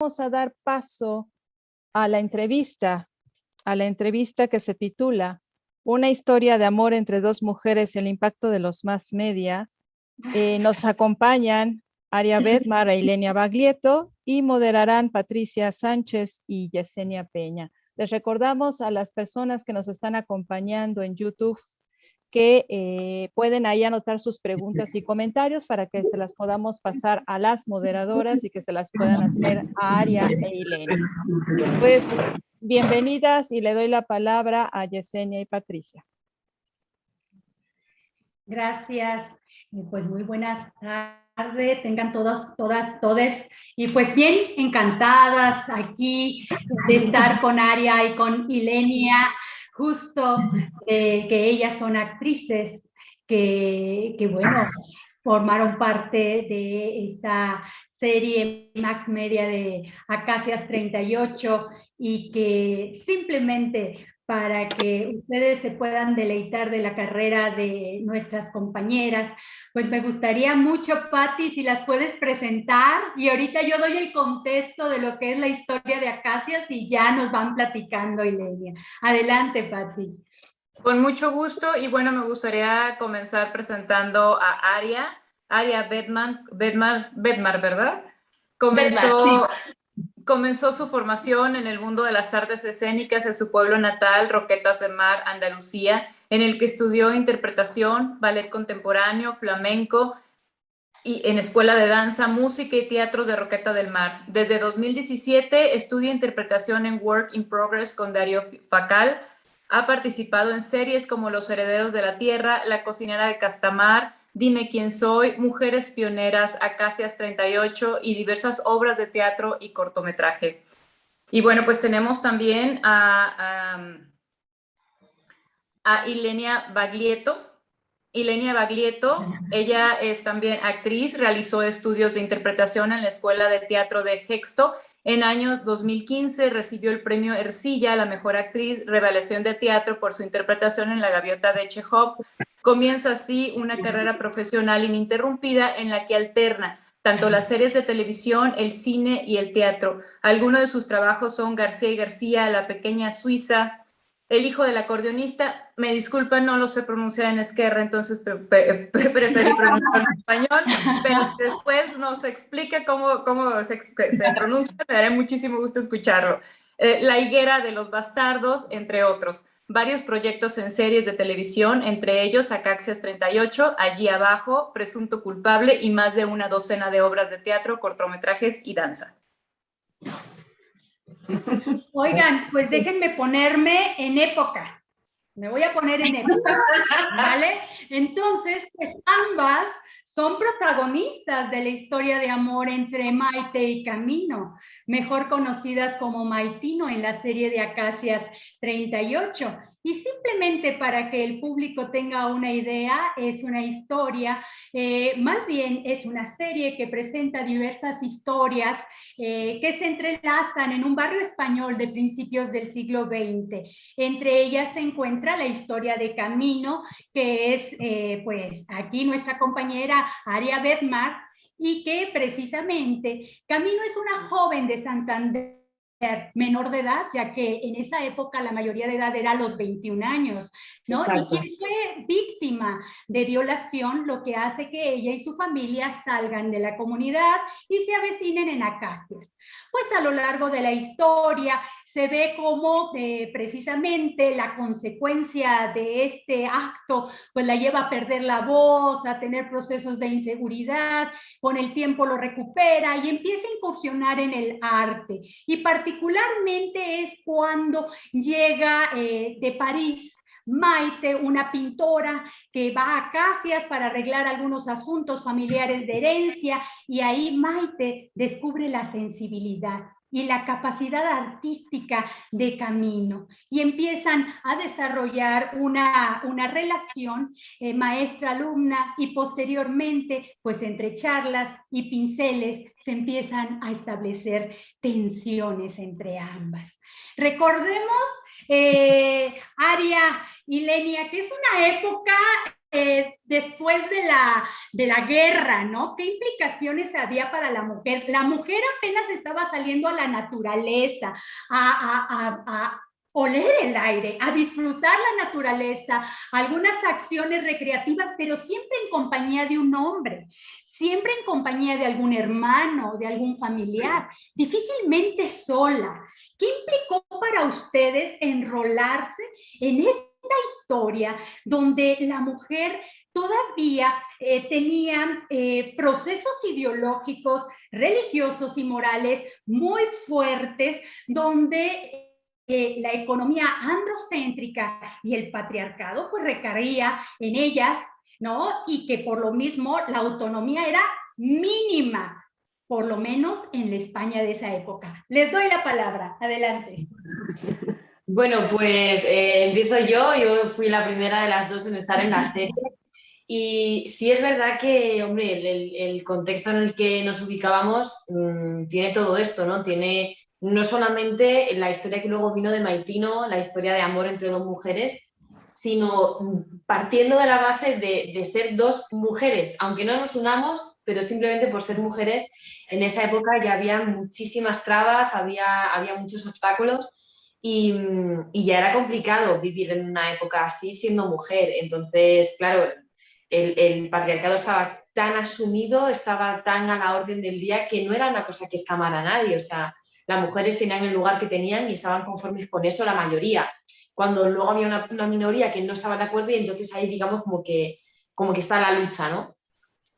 Vamos a dar paso a la entrevista que se titula Una historia de amor entre dos mujeres, el impacto de los mass media. Nos acompañan Aria Bedmar e Ilenia Baglietto y moderarán Patricia Sánchez y Yesenia Peña. Les recordamos a las personas que nos están acompañando en YouTube que pueden ahí anotar sus preguntas y comentarios para que se las podamos pasar a las moderadoras y que se las puedan hacer a Aria e Ilenia. Pues bienvenidas y le doy la palabra a Yesenia y Patricia. Gracias. Pues muy buena tarde, tengan todas, todes. Y pues bien encantadas aquí de estar con Aria y con Ilenia, justo que ellas son actrices que bueno, formaron parte de esta serie Max Media de Acacias 38 y que simplemente para que ustedes se puedan deleitar de la carrera de nuestras compañeras. Pues me gustaría mucho, Patti, si las puedes presentar y ahorita yo doy el contexto de lo que es la historia de Acacias y ya nos van platicando, Ilenia. Adelante, Patti. Con mucho gusto y bueno, me gustaría comenzar presentando a Aria Bedmar, ¿verdad? Comenzó su formación en el mundo de las artes escénicas en su pueblo natal, Roquetas de Mar, Andalucía, en el que estudió interpretación, ballet contemporáneo, flamenco, y en escuela de danza, música y teatros de Roqueta del Mar. Desde 2017 estudia interpretación en Work in Progress con Darío Facal. Ha participado en series como Los Herederos de la Tierra, La Cocinera de Castamar, Dime quién soy, Mujeres Pioneras, Acacias 38 y diversas obras de teatro y cortometraje. Y bueno, pues tenemos también a Ilenia Baglietto. Ilenia Baglietto, ella es también actriz, realizó estudios de interpretación en la Escuela de Teatro de Hexto. En año 2015 recibió el premio Ercilla a la mejor actriz revelación de teatro por su interpretación en La Gaviota de Chekhov. Comienza así una carrera profesional ininterrumpida en la que alterna tanto las series de televisión, el cine y el teatro. Algunos de sus trabajos son García y García, La Pequeña Suiza, El hijo del acordeonista. Me disculpan, no lo sé pronunciar en Esquerra, entonces preferí pronunciarlo en español, pero después nos explica cómo se pronuncia, me daré muchísimo gusto escucharlo. La higuera de los bastardos, entre otros. Varios proyectos en series de televisión, entre ellos Acacias 38, Allí abajo, Presunto culpable y más de una docena de obras de teatro, cortometrajes y danza. Oigan, pues déjenme ponerme en época. Me voy a poner en época, ¿vale? Entonces, pues ambas son protagonistas de la historia de amor entre Maite y Camino, mejor conocidas como Maitino en la serie de Acacias 38. Y simplemente para que el público tenga una idea, es una historia, más bien es una serie que presenta diversas historias que se entrelazan en un barrio español de principios del siglo XX. Entre ellas se encuentra la historia de Camino, que es pues aquí nuestra compañera Aria Bedmar, y que precisamente Camino es una joven de Santander, menor de edad, ya que en esa época la mayoría de edad era a los 21 años, ¿no? Exacto. Y quien fue víctima de violación, lo que hace que ella y su familia salgan de la comunidad y se avecinen en Acacias. Pues a lo largo de la historia se ve cómo precisamente la consecuencia de este acto pues la lleva a perder la voz, a tener procesos de inseguridad, con el tiempo lo recupera y empieza a incursionar en el arte. Y particularmente es cuando llega de París Maite, una pintora que va a Acacias para arreglar algunos asuntos familiares de herencia, y ahí Maite descubre la sensibilidad y la capacidad artística de Camino y empiezan a desarrollar una relación maestra-alumna, y posteriormente pues entre charlas y pinceles se empiezan a establecer tensiones entre ambas. Recordemos, Aria y Ilenia, que es una época después de la guerra, ¿no? ¿Qué implicaciones había para la mujer? La mujer apenas estaba saliendo a la naturaleza, a oler el aire, a disfrutar la naturaleza, algunas acciones recreativas, pero siempre en compañía de un hombre, siempre en compañía de algún hermano, de algún familiar, difícilmente sola. ¿Qué implicó para ustedes enrolarse en esta historia donde la mujer todavía tenía procesos ideológicos, religiosos y morales muy fuertes, donde la economía androcéntrica y el patriarcado pues recaía en ellas, ¿no? Y que por lo mismo la autonomía era mínima, por lo menos en la España de esa época. Les doy la palabra, adelante. Bueno, pues empiezo yo fui la primera de las dos en estar en la serie y sí es verdad que, hombre, el contexto en el que nos ubicábamos tiene todo esto, ¿no? Tiene no solamente la historia que luego vino de Maitino, la historia de amor entre dos mujeres, sino partiendo de la base de ser dos mujeres, aunque no nos unamos, pero simplemente por ser mujeres, en esa época ya había muchísimas trabas, había muchos obstáculos. Y ya era complicado vivir en una época así siendo mujer. Entonces, claro, el patriarcado estaba tan asumido, estaba tan a la orden del día que no era una cosa que escamara a nadie. O sea, las mujeres tenían el lugar que tenían y estaban conformes con eso la mayoría. Cuando luego había una minoría que no estaba de acuerdo y entonces ahí digamos como que está la lucha, ¿no?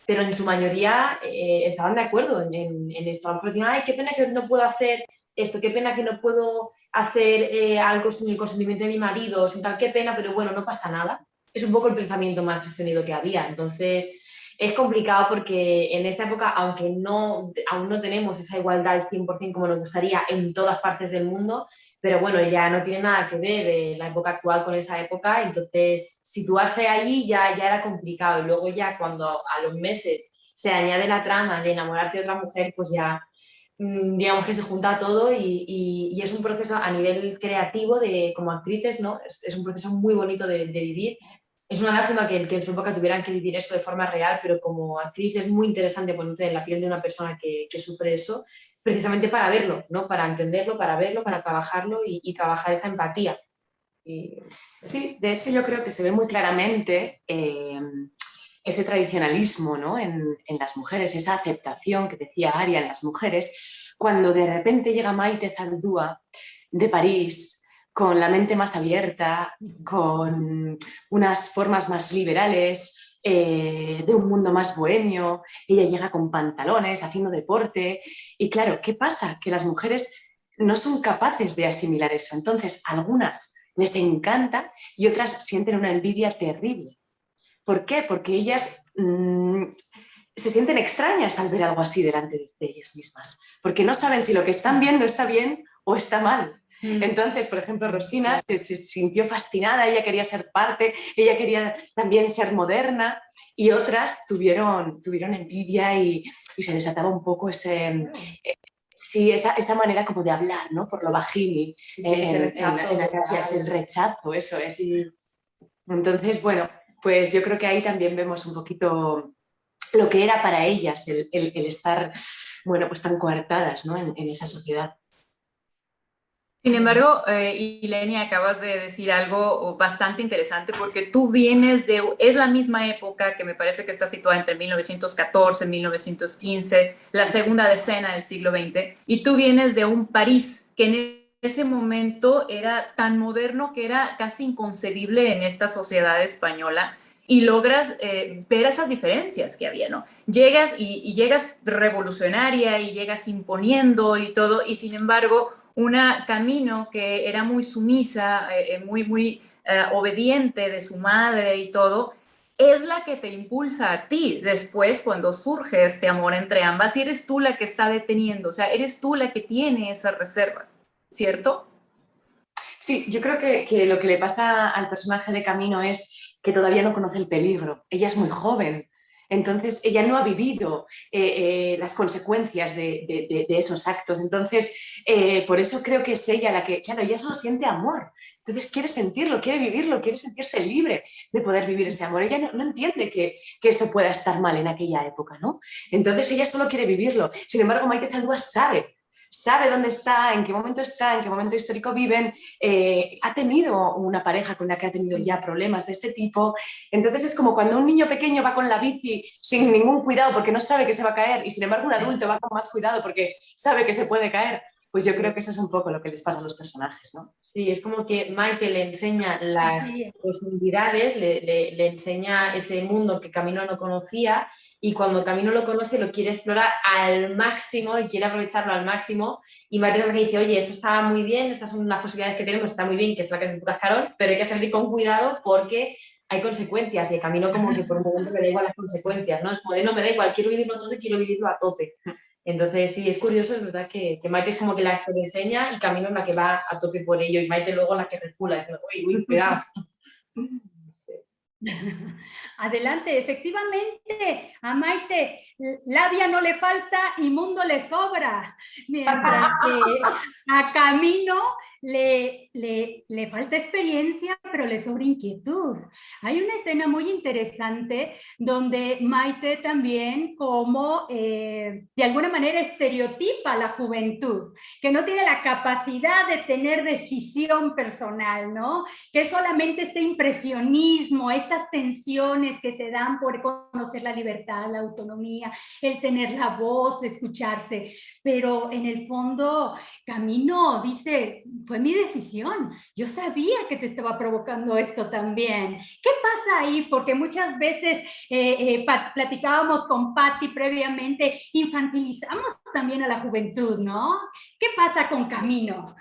Pero en su mayoría estaban de acuerdo en esto. A lo mejor decían, ay, qué pena que no puedo hacer esto, qué pena que no puedo hacer algo sin el consentimiento de mi marido, sin tal, qué pena, pero bueno, no pasa nada. Es un poco el pensamiento más extendido que había. Entonces, es complicado porque en esta época, aunque aún no tenemos esa igualdad al 100% como nos gustaría en todas partes del mundo, pero bueno, ya no tiene nada que ver la época actual con esa época, entonces situarse allí ya era complicado. Y luego ya cuando a los meses se añade la trama de enamorarte de otra mujer, pues ya digamos que se junta todo y es un proceso a nivel creativo como actrices, ¿no? Es un proceso muy bonito de vivir. Es una lástima que en su época tuvieran que vivir eso de forma real, pero como actriz es muy interesante ponerte en la piel de una persona que sufre eso, precisamente para verlo, ¿no? Para entenderlo, para verlo, para trabajarlo y trabajar esa empatía. Sí, de hecho yo creo que se ve muy claramente ese tradicionalismo, ¿no? en las mujeres, esa aceptación que decía Aria en las mujeres, cuando de repente llega Maite Zaldúa de París, con la mente más abierta, con unas formas más liberales, de un mundo más bohemio, ella llega con pantalones, haciendo deporte, y claro, ¿qué pasa? Que las mujeres no son capaces de asimilar eso, entonces algunas les encanta y otras sienten una envidia terrible. ¿Por qué? Porque ellas se sienten extrañas al ver algo así delante de ellas mismas, porque no saben si lo que están viendo está bien o está mal. Entonces, por ejemplo, Rosina se sintió fascinada, ella quería ser parte, ella quería también ser moderna, y otras tuvieron envidia y se desataba un poco ese... Sí, esa manera como de hablar, ¿no? Por lo bajini. Sí, ese rechazo. El rechazo, eso es. Sí. Entonces, bueno, pues yo creo que ahí también vemos un poquito lo que era para ellas el estar, bueno, pues tan coartadas, ¿no? en esa sociedad. Sin embargo, Ilenia, acabas de decir algo bastante interesante porque tú vienes es la misma época que me parece que está situada entre 1914 y 1915, la segunda decena del siglo XX, y tú vienes de un París que en ese momento era tan moderno que era casi inconcebible en esta sociedad española. Y logras ver esas diferencias que había, ¿no? Llegas y llegas revolucionaria y llegas imponiendo y todo, y sin embargo una Camino que era muy sumisa, muy obediente de su madre y todo, es la que te impulsa a ti después cuando surge este amor entre ambas y eres tú la que está deteniendo, o sea, eres tú la que tiene esas reservas, ¿cierto? Sí, yo creo que lo que le pasa al personaje de Camino es que todavía no conoce el peligro. Ella es muy joven, Entonces, ella no ha vivido las consecuencias de esos actos. Entonces, por eso creo que es ella la que, claro, ella solo siente amor. Entonces, quiere sentirlo, quiere vivirlo, quiere sentirse libre de poder vivir ese amor. Ella no entiende que eso pueda estar mal en aquella época, ¿no? Entonces, ella solo quiere vivirlo. Sin embargo, Maite Zaldúa sabe dónde está, en qué momento histórico viven, ha tenido una pareja con la que ha tenido ya problemas de este tipo. Entonces es como cuando un niño pequeño va con la bici sin ningún cuidado porque no sabe que se va a caer, y sin embargo un adulto va con más cuidado porque sabe que se puede caer. Pues yo creo que eso es un poco lo que les pasa a los personajes, ¿no? Sí, es como que Maite le enseña las posibilidades, le enseña ese mundo que Camino no conocía, y cuando Camino lo conoce lo quiere explorar al máximo y quiere aprovecharlo al máximo, y Maite es la que dice, oye, esto está muy bien, estas son las posibilidades que tenemos, está muy bien, que es la que es de tu cascarón, pero hay que salir con cuidado porque hay consecuencias, y el Camino como que por un momento me da igual las consecuencias, ¿no? Es como de, no me da igual, quiero vivirlo todo y quiero vivirlo a tope. Entonces, sí, es curioso, es verdad que Maite es como que la se le enseña y Camino es la que va a tope por ello, y Maite luego la que recula, diciendo, uy, cuidado. Sí. Adelante, efectivamente, a Maite labia no le falta y mundo le sobra, mientras que a Camino le falta experiencia, pero le sobra inquietud. Hay una escena muy interesante donde Maite también como de alguna manera estereotipa a la juventud, que no tiene la capacidad de tener decisión personal, ¿no? Que es solamente este impresionismo, estas tensiones que se dan por conocer la libertad, la autonomía, el tener la voz, escucharse, pero en el fondo Camino dice, fue mi decisión, yo sabía que te estaba provocando esto también. ¿Qué pasa ahí? Porque muchas veces platicábamos con Patti previamente, infantilizamos también a la juventud, ¿no? ¿Qué pasa con Camino?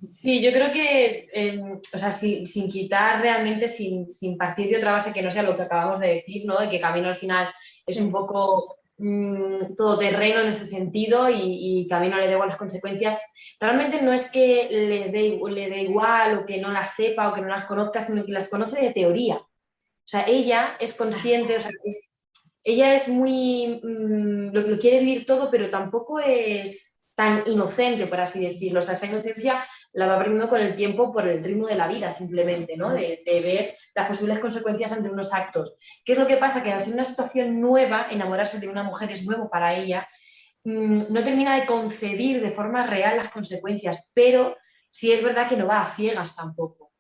Sí, yo creo que, o sea, sin quitar realmente, sin partir de otra base que no sea lo que acabamos de decir, ¿no? De que Camino al final es un poco todoterreno en ese sentido, y Camino le da igual las consecuencias. Realmente no es que le dé igual o que no las sepa o que no las conozca, sino que las conoce de teoría. O sea, ella es consciente, o sea, ella es muy, lo quiere vivir todo, pero tampoco es tan inocente, por así decirlo. O sea, esa inocencia la va perdiendo con el tiempo por el ritmo de la vida, simplemente, ¿no? De ver las posibles consecuencias ante unos actos. ¿Qué es lo que pasa? Que al ser una situación nueva, enamorarse de una mujer es nuevo para ella, no termina de concebir de forma real las consecuencias, pero sí es verdad que no va a ciegas tampoco.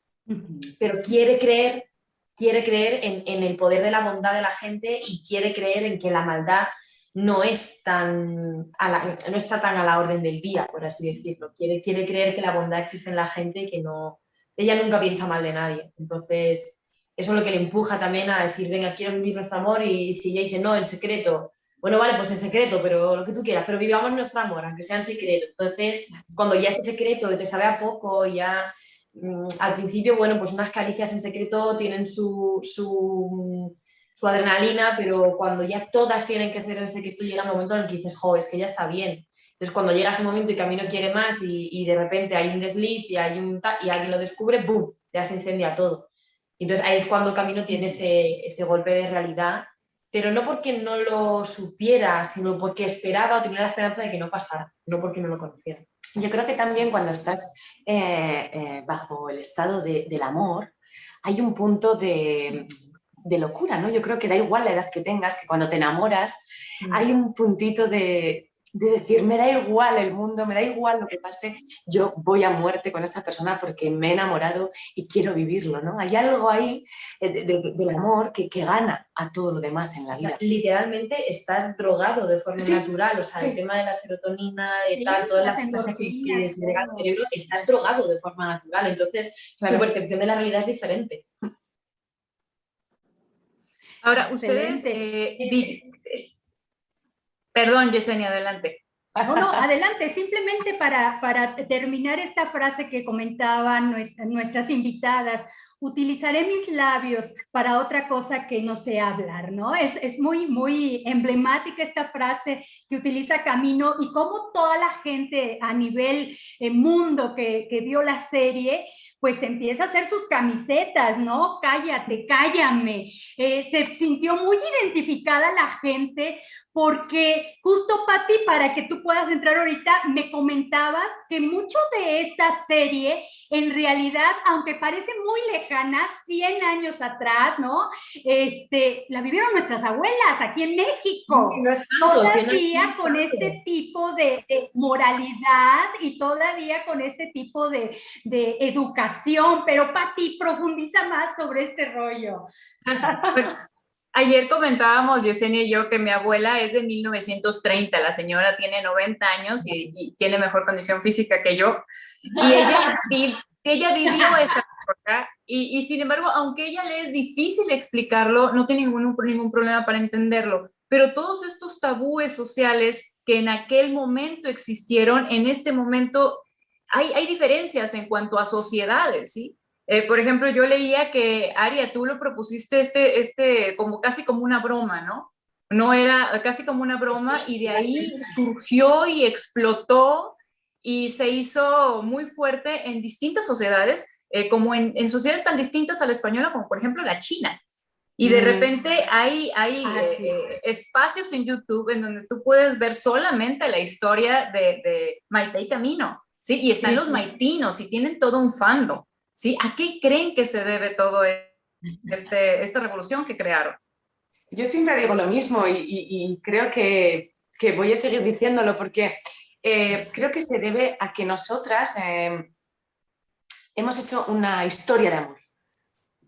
Pero quiere creer en el poder de la bondad de la gente, y quiere creer en que la maldad no está tan a la orden del día, por así decirlo. Quiere creer que la bondad existe en la gente y que no, ella nunca piensa mal de nadie. Entonces, eso es lo que le empuja también a decir, venga, quiero vivir nuestro amor, y si ella dice, no, en secreto, bueno, vale, pues en secreto, pero lo que tú quieras, pero vivamos nuestro amor, aunque sea en secreto. Entonces, cuando ya ese secreto te sabe a poco, ya al principio, bueno, pues unas caricias en secreto tienen su adrenalina, pero cuando ya todas tienen que ser en secreto, llega un momento en el que dices, jo, es que ya está bien. Entonces, cuando llega ese momento y Camino quiere más, y de repente hay un desliz y alguien lo descubre, ¡boom!, ya se incendia todo. Entonces, ahí es cuando Camino tiene ese golpe de realidad, pero no porque no lo supiera, sino porque esperaba o tenía la esperanza de que no pasara, no porque no lo conociera. Yo creo que también cuando estás bajo el estado del amor, hay un punto de locura, ¿no? Yo creo que da igual la edad que tengas, que cuando te enamoras hay un puntito de decir, me da igual el mundo, me da igual lo que pase, yo voy a muerte con esta persona porque me he enamorado y quiero vivirlo, ¿no? Hay algo ahí del amor que gana a todo lo demás en la vida. O sea, literalmente estás drogado de forma natural, o sea, el tema de la serotonina, de tal, todas las sustancias que se llega al cerebro, estás drogado de forma natural. Entonces, tu percepción de la realidad es diferente. Ahora, ustedes... Perdón, Yesenia, adelante. No, adelante. Simplemente para terminar esta frase que comentaban nuestras invitadas, utilizaré mis labios para otra cosa que no sé hablar, ¿no? Es muy, muy emblemática esta frase que utiliza Camino y cómo toda la gente a nivel mundo que vio la serie, pues empieza a hacer sus camisetas, ¿no? Cállate, cállame. Se sintió muy identificada la gente porque justo, Pati, para que tú puedas entrar ahorita, me comentabas que mucho de esta serie, en realidad, aunque parece muy lejana, 100 años atrás, ¿no? La vivieron nuestras abuelas aquí en México. No es tanto, todavía con este tipo de moralidad y todavía con este tipo de educación. Pero, Pati, profundiza más sobre este rollo. Ayer comentábamos, Yesenia y yo, que mi abuela es de 1930, la señora tiene 90 años y tiene mejor condición física que yo, y ella vivió esa época, y sin embargo, aunque a ella le es difícil explicarlo, no tiene ningún problema para entenderlo, pero todos estos tabúes sociales que en aquel momento existieron, en este momento hay diferencias en cuanto a sociedades, ¿sí? Por ejemplo, yo leía que, Aria, tú lo propusiste como casi como una broma, ¿no? No era casi como una broma, Sí, y de ahí surgió y explotó y se hizo muy fuerte en distintas sociedades, como en sociedades tan distintas a la española como por ejemplo la China. Y de repente hay espacios en YouTube en donde tú puedes ver solamente la historia de Maite y Camino, ¿sí? Y están los maitinos y tienen todo un fandom. ¿Sí? ¿A qué creen que se debe todo esta revolución que crearon? Yo siempre digo lo mismo y creo que voy a seguir diciéndolo porque creo que se debe a que nosotras hemos hecho una historia de amor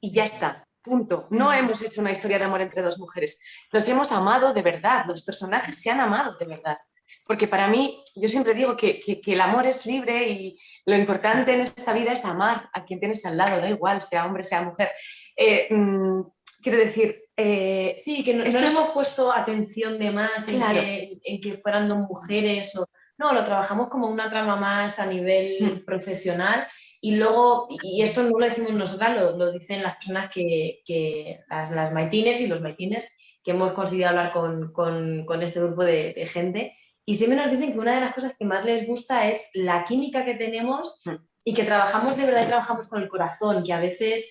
y ya está, punto. No hemos hecho una historia de amor entre dos mujeres, nos hemos amado de verdad, los personajes se han amado de verdad. Porque para mí, yo siempre digo que el amor es libre y lo importante en esta vida es amar a quien tienes al lado, da igual, sea hombre, sea mujer. Quiero decir... sí, que no le hemos puesto atención de más claro. en que fueran dos mujeres. No, lo trabajamos como una trama más a nivel profesional. Y luego, y esto no lo decimos nosotras, lo dicen las personas las maitines y los maitines, que hemos conseguido hablar con este grupo de gente. Y siempre nos dicen que una de las cosas que más les gusta es la química que tenemos y que trabajamos de verdad y trabajamos con el corazón, que a veces,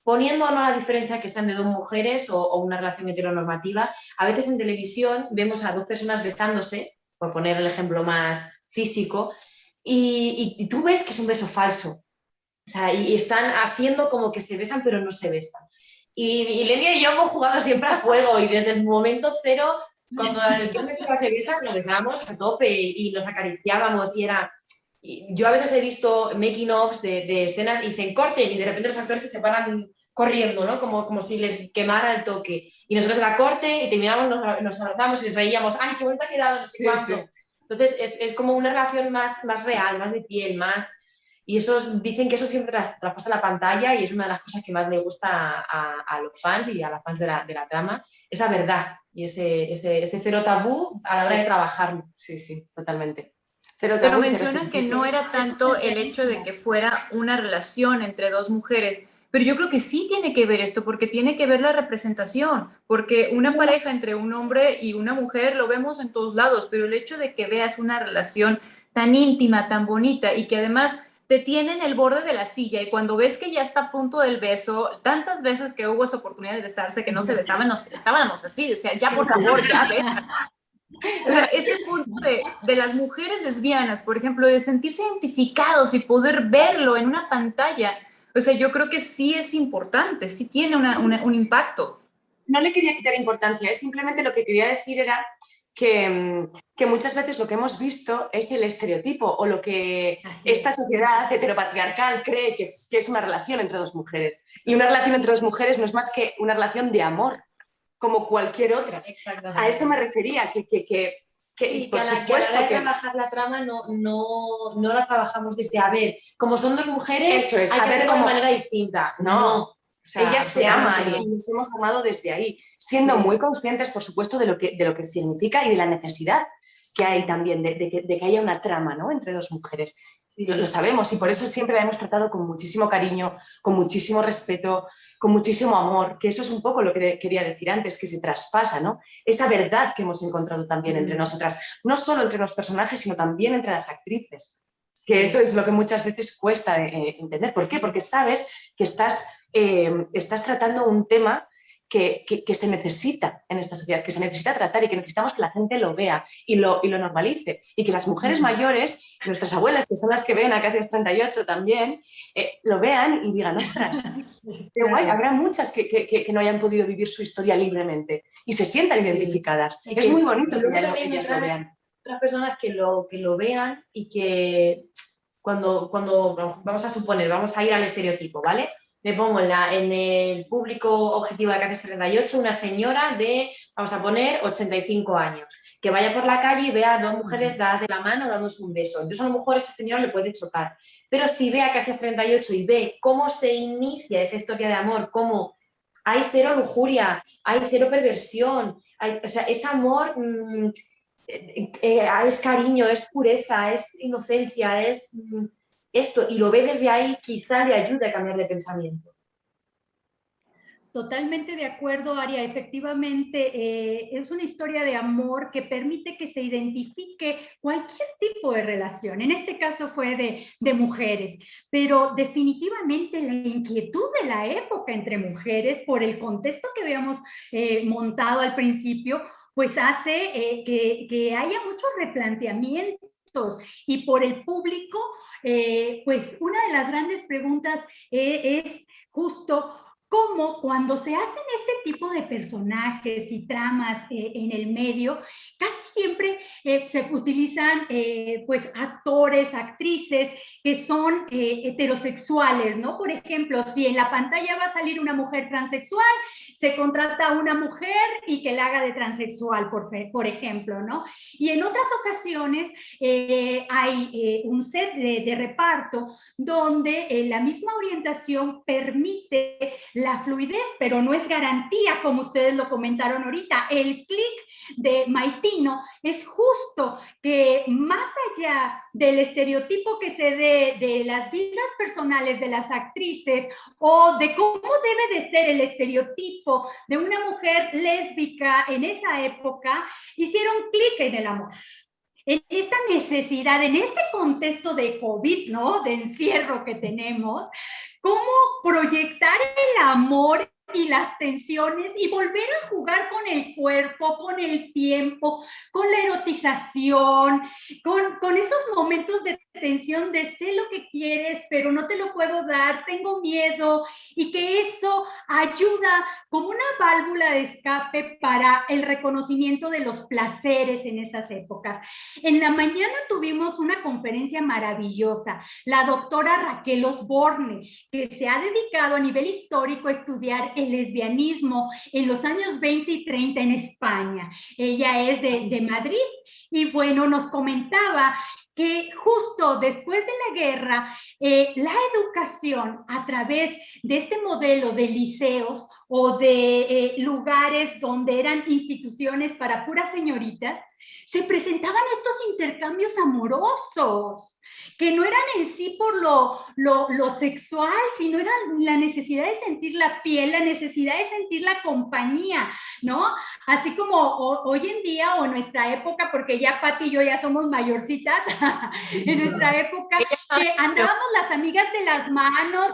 poniendo o no la diferencia que sean de dos mujeres o una relación heteronormativa, a veces en televisión vemos a dos personas besándose, por poner el ejemplo más físico, y tú ves que es un beso falso. O sea, y están haciendo como que se besan, pero no se besan. Y Lenia y yo hemos jugado siempre a fuego y desde el momento cero, cuando el que se besa, nos besábamos a tope y nos acariciábamos y era... Yo a veces he visto making ofs de escenas y dicen corten y de repente los actores se separan corriendo, ¿no? Como si les quemara el toque. Y nosotros era corte y terminamos, nos abrazamos y reíamos, ¡ay, qué bonita ha quedado! No sé cuánto. Sí. Entonces es como una relación más real, más de piel, más... Y dicen que eso siempre traspasa la pantalla y es una de las cosas que más le gusta a los fans y a las fans de la trama, esa verdad y ese cero tabú a la hora de trabajarlo. Sí, sí, totalmente. Pero mencionan que no era tanto el hecho de que fuera una relación entre dos mujeres, pero yo creo que sí tiene que ver esto, porque tiene que ver la representación, porque una pareja entre un hombre y una mujer lo vemos en todos lados, pero el hecho de que veas una relación tan íntima, tan bonita y que además te tiene en el borde de la silla y cuando ves que ya está a punto del beso, tantas veces que hubo esa oportunidad de besarse que no se besaban, estábamos así, decía, ya por favor, ya, o sea, ese punto de las mujeres lesbianas, por ejemplo, de sentirse identificados y poder verlo en una pantalla, o sea, yo creo que sí es importante, sí tiene un impacto. No le quería quitar importancia, simplemente lo que quería decir era que muchas veces lo que hemos visto es el estereotipo o lo que esta sociedad heteropatriarcal cree que es una relación entre dos mujeres. Y una relación entre dos mujeres no es más que una relación de amor, como cualquier otra. A eso me refería, que sí, por supuesto que a la hora de trabajar la trama no la trabajamos desde, a ver, como son dos mujeres, eso es, hay que hacerlo de manera distinta. No. O sea, ellas se aman y nos hemos amado desde ahí, siendo muy conscientes, por supuesto, de lo que significa y de la necesidad que hay también de que haya una trama, ¿no?, entre dos mujeres. Sí. lo sabemos y por eso siempre la hemos tratado con muchísimo cariño, con muchísimo respeto, con muchísimo amor, que eso es un poco lo que quería decir antes, que se traspasa, ¿no? Esa verdad que hemos encontrado también entre nosotras, no solo entre los personajes, sino también entre las actrices. Que eso es lo que muchas veces cuesta entender. ¿Por qué? Porque sabes que estás tratando un tema que se necesita en esta sociedad, que se necesita tratar y que necesitamos que la gente lo vea y lo normalice. Y que las mujeres mayores, nuestras abuelas, que son las que ven a Katia 38 también, lo vean y digan, ostras, qué guay, habrá muchas que no hayan podido vivir su historia libremente y se sientan identificadas. Y es muy bonito que también ellas lo vean. Otras personas que lo vean y que cuando vamos a suponer, vamos a ir al estereotipo, ¿vale? Me pongo en el público objetivo de Cáceres 38 una señora de, vamos a poner, 85 años, que vaya por la calle y vea a dos mujeres dadas de la mano dándose un beso. Entonces a lo mejor esa señora le puede chocar. Pero si ve a Cáceres 38 y ve cómo se inicia esa historia de amor, cómo hay cero lujuria, hay cero perversión, o sea, es amor... es cariño, es pureza, es inocencia, es esto, y lo ve desde ahí, quizá le ayude a cambiar de pensamiento. Totalmente de acuerdo, Aria. Efectivamente, es una historia de amor que permite que se identifique cualquier tipo de relación. En este caso fue de mujeres, pero definitivamente la inquietud de la época entre mujeres, por el contexto que habíamos montado al principio, pues hace que haya muchos replanteamientos. Y por el público, pues una de las grandes preguntas es justo cómo cuando se hacen este tipo de personajes y tramas en el medio, casi siempre se utilizan pues actores, actrices que son heterosexuales, ¿no? Por ejemplo, si en la pantalla va a salir una mujer transexual, se contrata a una mujer y que la haga de transexual, por ejemplo, ¿no? Y en otras ocasiones hay un set de reparto donde la misma orientación permite la fluidez, pero no es garantía, como ustedes lo comentaron ahorita. El clic de Maitino es justo que más allá del estereotipo que se dé de las vidas personales de las actrices o de cómo debe de ser el estereotipo de una mujer lésbica en esa época, hicieron clic en el amor. En esta necesidad, en este contexto de COVID, ¿no? De encierro que tenemos, cómo proyectar el amor y las tensiones y volver a jugar con el cuerpo, con el tiempo, con la erotización, con esos momentos de tensión de sé lo que quieres, pero no te lo puedo dar, tengo miedo, y que eso ayuda como una válvula de escape para el reconocimiento de los placeres en esas épocas. En la mañana tuvimos una conferencia maravillosa, la doctora Raquel Osborne, que se ha dedicado a nivel histórico a estudiar el lesbianismo en los años 20 y 30 en España. Ella es de Madrid y bueno, nos comentaba que justo después de la guerra, la educación a través de este modelo de liceos o de lugares donde eran instituciones para puras señoritas, se presentaban estos intercambios amorosos, que no eran en sí por lo sexual, sino era la necesidad de sentir la piel, la necesidad de sentir la compañía, ¿no? Así como hoy en día o en nuestra época, porque ya Pati y yo ya somos mayorcitas, en nuestra época, que andábamos las amigas de las manos,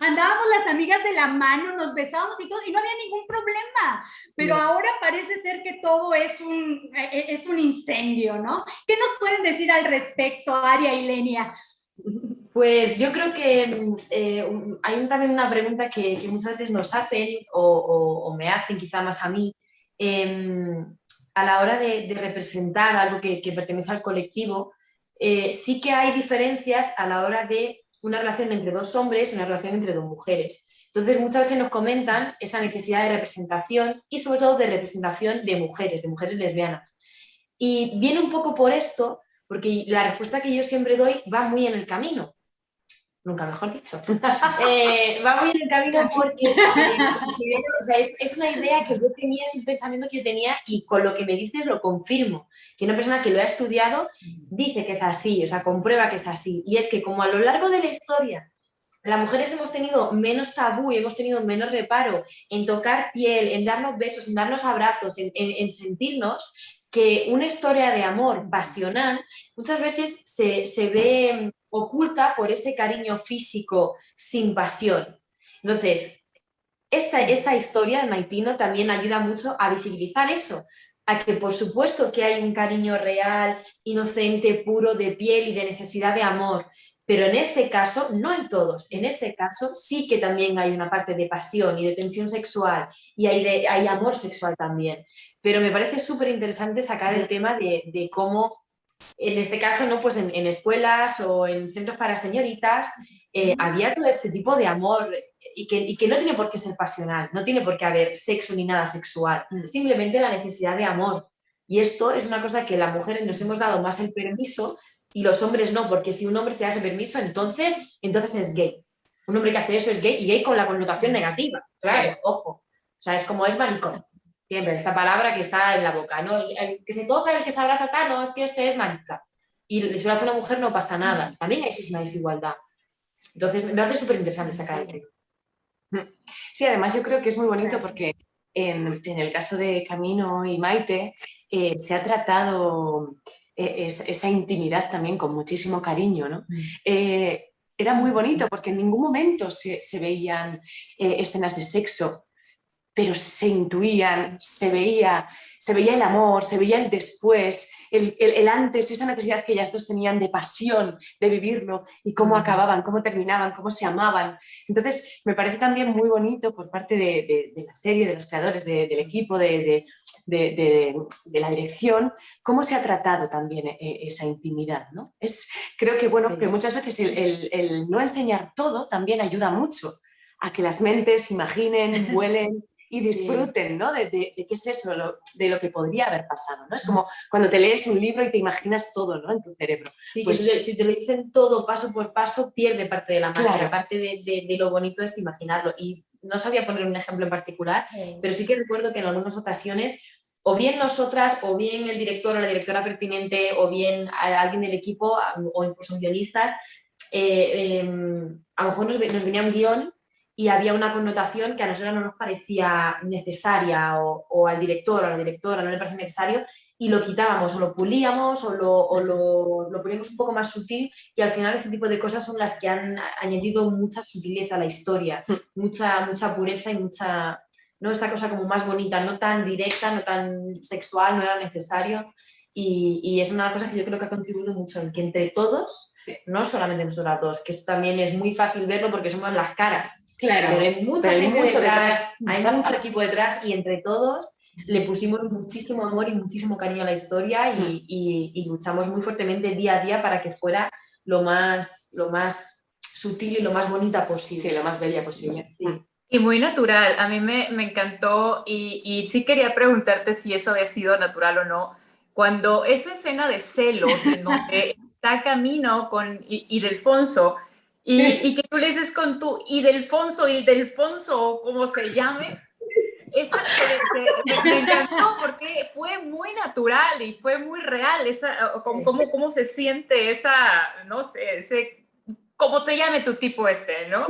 andábamos las amigas de la mano, nos besábamos y todo, y no había ningún problema. Sí. Pero ahora parece ser que todo es un incendio, ¿no? ¿Qué nos pueden decir al respecto, Aria y Lenia? Pues yo creo que hay también una pregunta que muchas veces nos hacen o me hacen quizá más a mí a la hora de representar algo que pertenece al colectivo. Sí que hay diferencias a la hora de una relación entre dos hombres y una relación entre dos mujeres. Entonces muchas veces nos comentan esa necesidad de representación y sobre todo de representación de mujeres lesbianas. Y viene un poco por esto, porque la respuesta que yo siempre doy va muy en el camino. nunca mejor dicho. Va muy en el camino porque o sea, es una idea que yo tenía, es un pensamiento que yo tenía y con lo que me dices lo confirmo. Que una persona que lo ha estudiado dice que es así, o sea, comprueba que es así. Y es que como a lo largo de la historia las mujeres hemos tenido menos tabú y hemos tenido menos reparo en tocar piel, en darnos besos, en darnos abrazos, en sentirnos, que una historia de amor pasional muchas veces se ve oculta por ese cariño físico sin pasión. Entonces, esta historia de Maitino también ayuda mucho a visibilizar eso, a que por supuesto que hay un cariño real, inocente, puro, de piel y de necesidad de amor, pero en este caso, no en todos, en este caso sí que también hay una parte de pasión y de tensión sexual y hay amor sexual también. Pero me parece súper interesante sacar el tema de cómo, en este caso, ¿no? Pues en escuelas o en centros para señoritas, había todo este tipo de amor y que no tiene por qué ser pasional, no tiene por qué haber sexo ni nada sexual, simplemente la necesidad de amor. Y esto es una cosa que las mujeres nos hemos dado más el permiso y los hombres no, porque si un hombre se da ese permiso, entonces es gay. Un hombre que hace eso es gay y gay con la connotación negativa, claro, sí. Ojo. O sea, es como es maricón. Siempre esta palabra que está en la boca, ¿no? El que se toca, el que se abraza, tal, no, es que este es marica. Y si lo hace una mujer no pasa nada. También eso es una desigualdad. Entonces, me parece súper interesante sacar el tema. Sí, además yo creo que es muy bonito porque en el caso de Camino y Maite se ha tratado esa intimidad también con muchísimo cariño, ¿no? Era muy bonito porque en ningún momento se veían escenas de sexo, pero se intuían, se veía el amor, se veía el después, el antes, esa necesidad que ellas dos tenían de pasión, de vivirlo, y cómo acababan, cómo terminaban, cómo se amaban. Entonces, me parece también muy bonito por parte de la serie, de los creadores, del equipo, de la dirección, cómo se ha tratado también esa intimidad, ¿no? Creo que, bueno, sí, que muchas veces el no enseñar todo también ayuda mucho a que las mentes imaginen, vuelen y disfruten, sí, ¿no? De qué es eso, de lo que podría haber pasado, ¿no? Es como cuando te lees un libro y te imaginas todo, ¿no? En tu cerebro. Sí, pues, que si te lo dicen todo paso por paso, pierde parte de la magia, claro. Parte de lo bonito es imaginarlo. Y no sabía poner un ejemplo en particular, pero sí que recuerdo que en algunas ocasiones, o bien nosotras, o bien el director o la directora pertinente, o bien alguien del equipo, o incluso guionistas, a lo mejor nos venía un guión y había una connotación que a nosotros no nos parecía necesaria o al director o a la directora no le parecía necesario y lo quitábamos o lo pulíamos o lo poníamos un poco más sutil y al final ese tipo de cosas son las que han añadido mucha sutileza a la historia, mucha pureza y mucha, ¿no? Esta cosa como más bonita, no tan directa, no tan sexual, no era necesario. Y es una cosa que yo creo que ha contribuido mucho en que entre todos, sí, no solamente nosotras dos, que esto también es muy fácil verlo porque somos las caras. Claro, pero hay mucha gente detrás, hay mucho equipo detrás y entre todos le pusimos muchísimo amor y muchísimo cariño a la historia y luchamos muy fuertemente día a día para que fuera lo más sutil y lo más bonita posible. Sí, lo más bella posible. Sí. Y muy natural, a mí me encantó y sí quería preguntarte si eso había sido natural o no. Cuando esa escena de celos en donde está Camino con Ildefonso y que tú le dices con tu Ildefonso o como se llame, esa me encantó porque fue muy natural y fue muy real, cómo se siente esa, no sé, ese... ¿Cómo te llame tu tipo ¿no?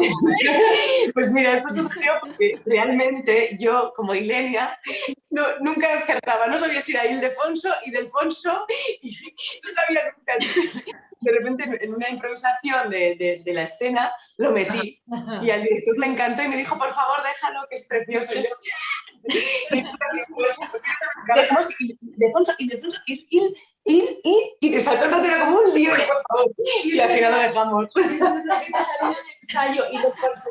Pues mira, esto surgió porque realmente yo, como Ilenia, nunca acertaba. No sabía si era Ildefonso y no sabía nunca. De repente, en una improvisación de la escena, lo metí. Y al director le encantó y me dijo, por favor, déjalo, que es precioso. Y yo, y te saltó una tela como un libro, por favor. Y al final lo dejamos. Ensayo y después,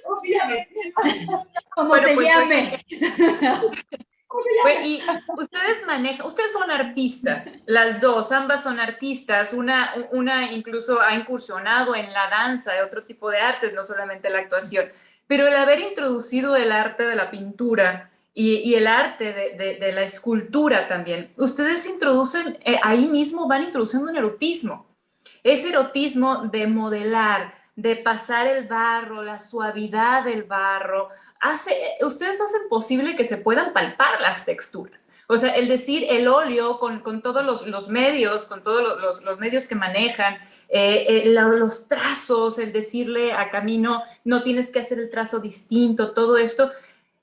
¿cómo se llama? ¿Cómo se llame? ¿Cómo se llame? Y ustedes son artistas, las dos, ambas son artistas, una incluso ha incursionado en la danza, de otro tipo de artes, no solamente la actuación, pero el haber introducido el arte de la pintura y el arte de la escultura también, ustedes introducen, ahí mismo van introduciendo un erotismo. ese erotismo de modelar, de pasar el barro, la suavidad del barro, ustedes hacen posible que se puedan palpar las texturas. O sea, el decir el óleo con todos los medios, con todos los medios que manejan, los trazos, el decirle a Camino, no tienes que hacer el trazo distinto, todo esto,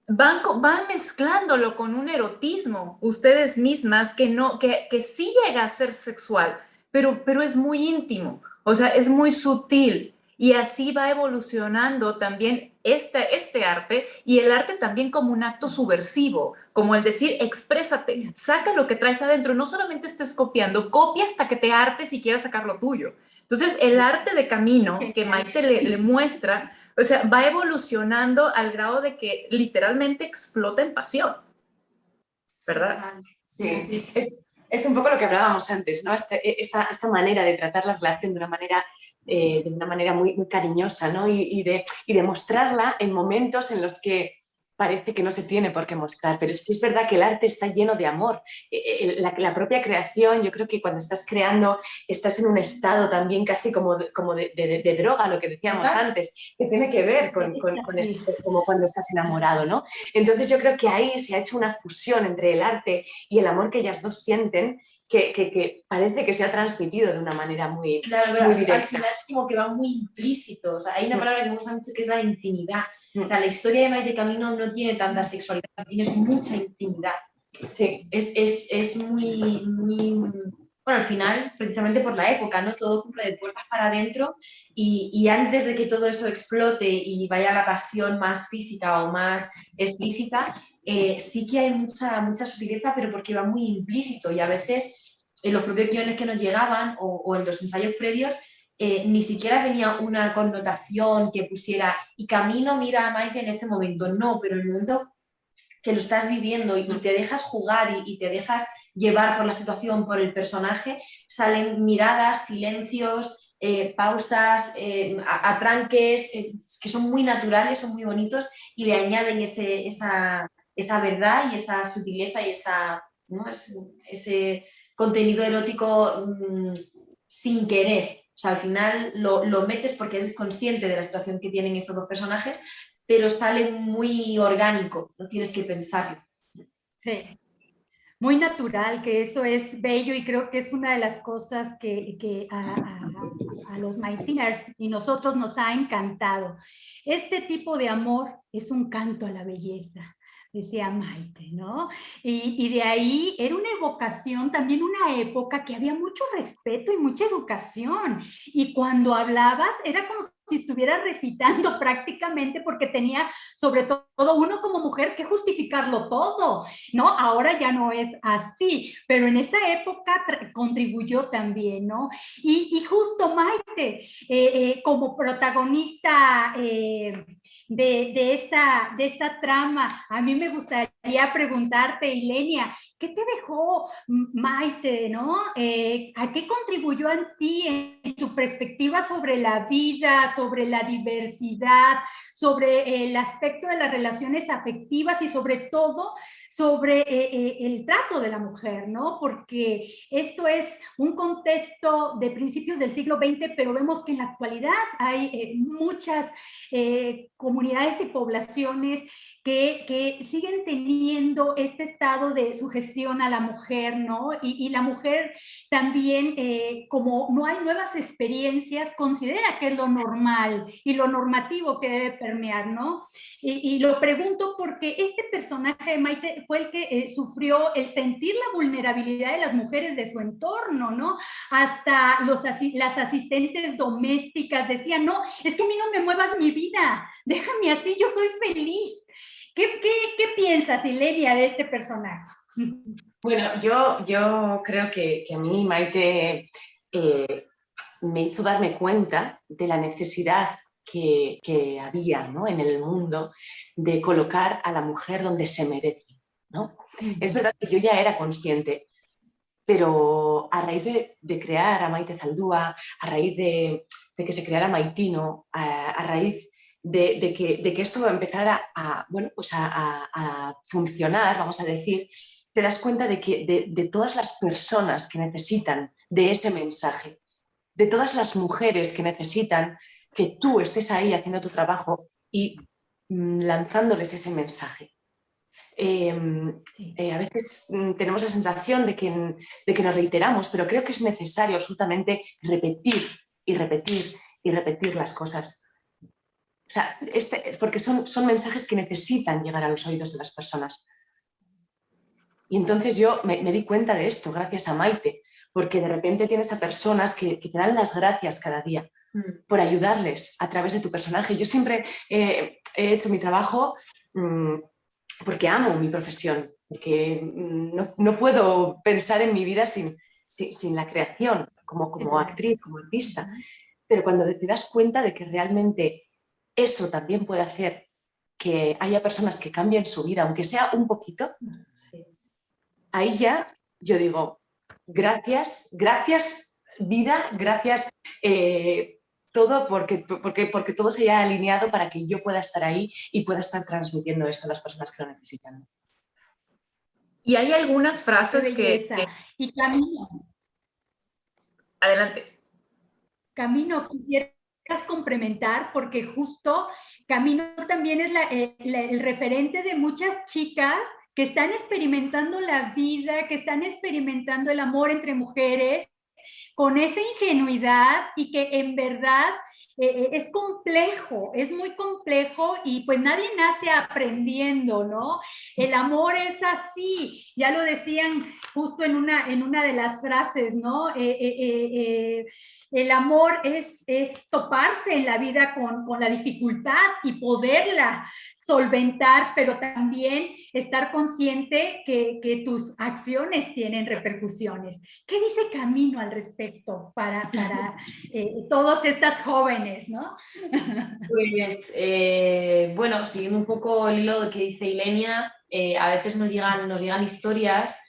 van mezclándolo con un erotismo, ustedes mismas, que sí llega a ser sexual, pero es muy íntimo, o sea, es muy sutil. Y así va evolucionando también este arte, y el arte también como un acto subversivo, como el decir, exprésate, saca lo que traes adentro, no solamente estés copiando, copia hasta que te hartes y quieras sacar lo tuyo. Entonces, el arte de Camino que Maite le muestra, o sea, va evolucionando al grado de que literalmente explota en pasión, ¿verdad? Sí, es un poco lo que hablábamos antes, ¿no? Esta manera de tratar la relación de una manera muy, muy cariñosa, ¿no? Y de mostrarla en momentos en los que parece que no se tiene por qué mostrar, pero es que es verdad que el arte está lleno de amor. La propia creación, yo creo que cuando estás creando estás en un estado también casi como de droga, lo que decíamos antes, que tiene que ver con esto, como cuando estás enamorado, ¿no? Entonces yo creo que ahí se ha hecho una fusión entre el arte y el amor que ellas dos sienten, que parece que se ha transmitido de una manera muy, claro, muy directa. Al final es como que va muy implícito. O sea, hay una palabra que me gusta mucho que es la intimidad. O sea, la historia de Maite Camino no tiene tanta sexualidad, tiene mucha intimidad. Sí. Es muy, muy... Bueno, al final, precisamente por la época, ¿no? Todo ocurre de puertas para adentro y antes de que todo eso explote y vaya a la pasión más física o más explícita, sí que hay mucha sutileza, pero porque va muy implícito y a veces en los propios guiones que nos llegaban o en los ensayos previos ni siquiera venía una connotación que pusiera y Camino mira a Maite en este momento, no, pero en el momento que lo estás viviendo y te dejas jugar y te dejas llevar por la situación, por el personaje, salen miradas, silencios, pausas, atranques, que son muy naturales, son muy bonitos y le añaden esa verdad y esa sutileza y ¿no? ese contenido erótico sin querer. O sea, al final lo metes porque eres consciente de la situación que tienen estos dos personajes, pero sale muy orgánico, no tienes que pensarlo. Sí, muy natural, que eso es bello y creo que es una de las cosas que a los Maitiners y nosotros nos ha encantado. Este tipo de amor es un canto a la belleza, decía Maite, ¿no? Y de ahí era una evocación, también una época que había mucho respeto y mucha educación. Y cuando hablabas era como si estuvieras recitando prácticamente porque tenía sobre todo uno como mujer que justificarlo todo, ¿no? Ahora ya no es así, pero en esa época contribuyó también, ¿no? Y justo Maite, como protagonista de esta trama, a mí me gustaría preguntarte, Ilenia, ¿qué te dejó Maite, no? ¿A qué contribuyó a ti en tu perspectiva sobre la vida, sobre la diversidad, sobre el aspecto de las relaciones afectivas y sobre todo sobre el trato de la mujer, ¿no? Porque esto es un contexto de principios del siglo XX, pero vemos que en la actualidad hay muchas comunidades y poblaciones que siguen teniendo este estado de sujeción a la mujer, ¿no? Y la mujer también, como no hay nuevas experiencias, considera que es lo normal y lo normativo que debe permear, ¿no? Y lo pregunto porque este personaje de Maite fue el que sufrió el sentir la vulnerabilidad de las mujeres de su entorno, ¿no? Hasta las asistentes domésticas decían, no, es que a mí no me muevas mi vida, déjame así, yo soy feliz. ¿Qué piensas, Ilenia, de este personaje? Bueno, yo creo que a mí Maite me hizo darme cuenta de la necesidad que había, ¿no?, en el mundo de colocar a la mujer donde se merece, ¿no? Es verdad que yo ya era consciente, pero a raíz de crear a Maite Zaldúa, a raíz de que se creara Maitino, a raíz de que esto empezara bueno, pues a funcionar, vamos a decir, te das cuenta de todas las personas que necesitan de ese mensaje. de todas las mujeres que necesitan que tú estés ahí haciendo tu trabajo y lanzándoles ese mensaje. A veces tenemos la sensación de que nos reiteramos, pero creo que es necesario absolutamente repetir y repetir y repetir las cosas. O sea, porque son mensajes que necesitan llegar a los oídos de las personas. Y entonces yo me di cuenta de esto gracias a Maite, porque de repente tienes a personas que te dan las gracias cada día por ayudarles a través de tu personaje. Yo siempre he hecho mi trabajo porque amo mi profesión, porque no puedo pensar en mi vida sin la creación, como actriz, como artista. Pero cuando te das cuenta de que realmente eso también puede hacer que haya personas que cambien su vida, aunque sea un poquito, Sí. Ahí ya yo digo, gracias, gracias vida, gracias todo, porque todo se haya alineado para que yo pueda estar ahí y pueda estar transmitiendo esto a las personas que lo necesitan. Y hay algunas frases que... Y Camino. Adelante. Camino, quisieras complementar, porque justo Camino también es el referente de muchas chicas que están experimentando la vida, que están experimentando el amor entre mujeres, con esa ingenuidad y que en verdad es complejo, es muy complejo y pues nadie nace aprendiendo, ¿no? El amor es así, ya lo decían justo en una de las frases, ¿no? El amor es toparse en la vida con la dificultad y poderla solventar, pero también estar consciente que tus acciones tienen repercusiones. ¿Qué dice Camino al respecto para todas estas jóvenes, no? Pues, bueno, siguiendo un poco el hilo que dice Ilenia, a veces nos llegan historias,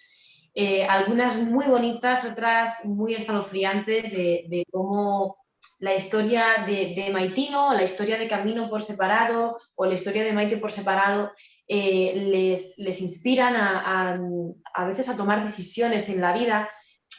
algunas muy bonitas, otras muy escalofriantes de cómo la historia de Maitino, la historia de Camino por separado o la historia de Maite por separado les inspiran a veces a tomar decisiones en la vida,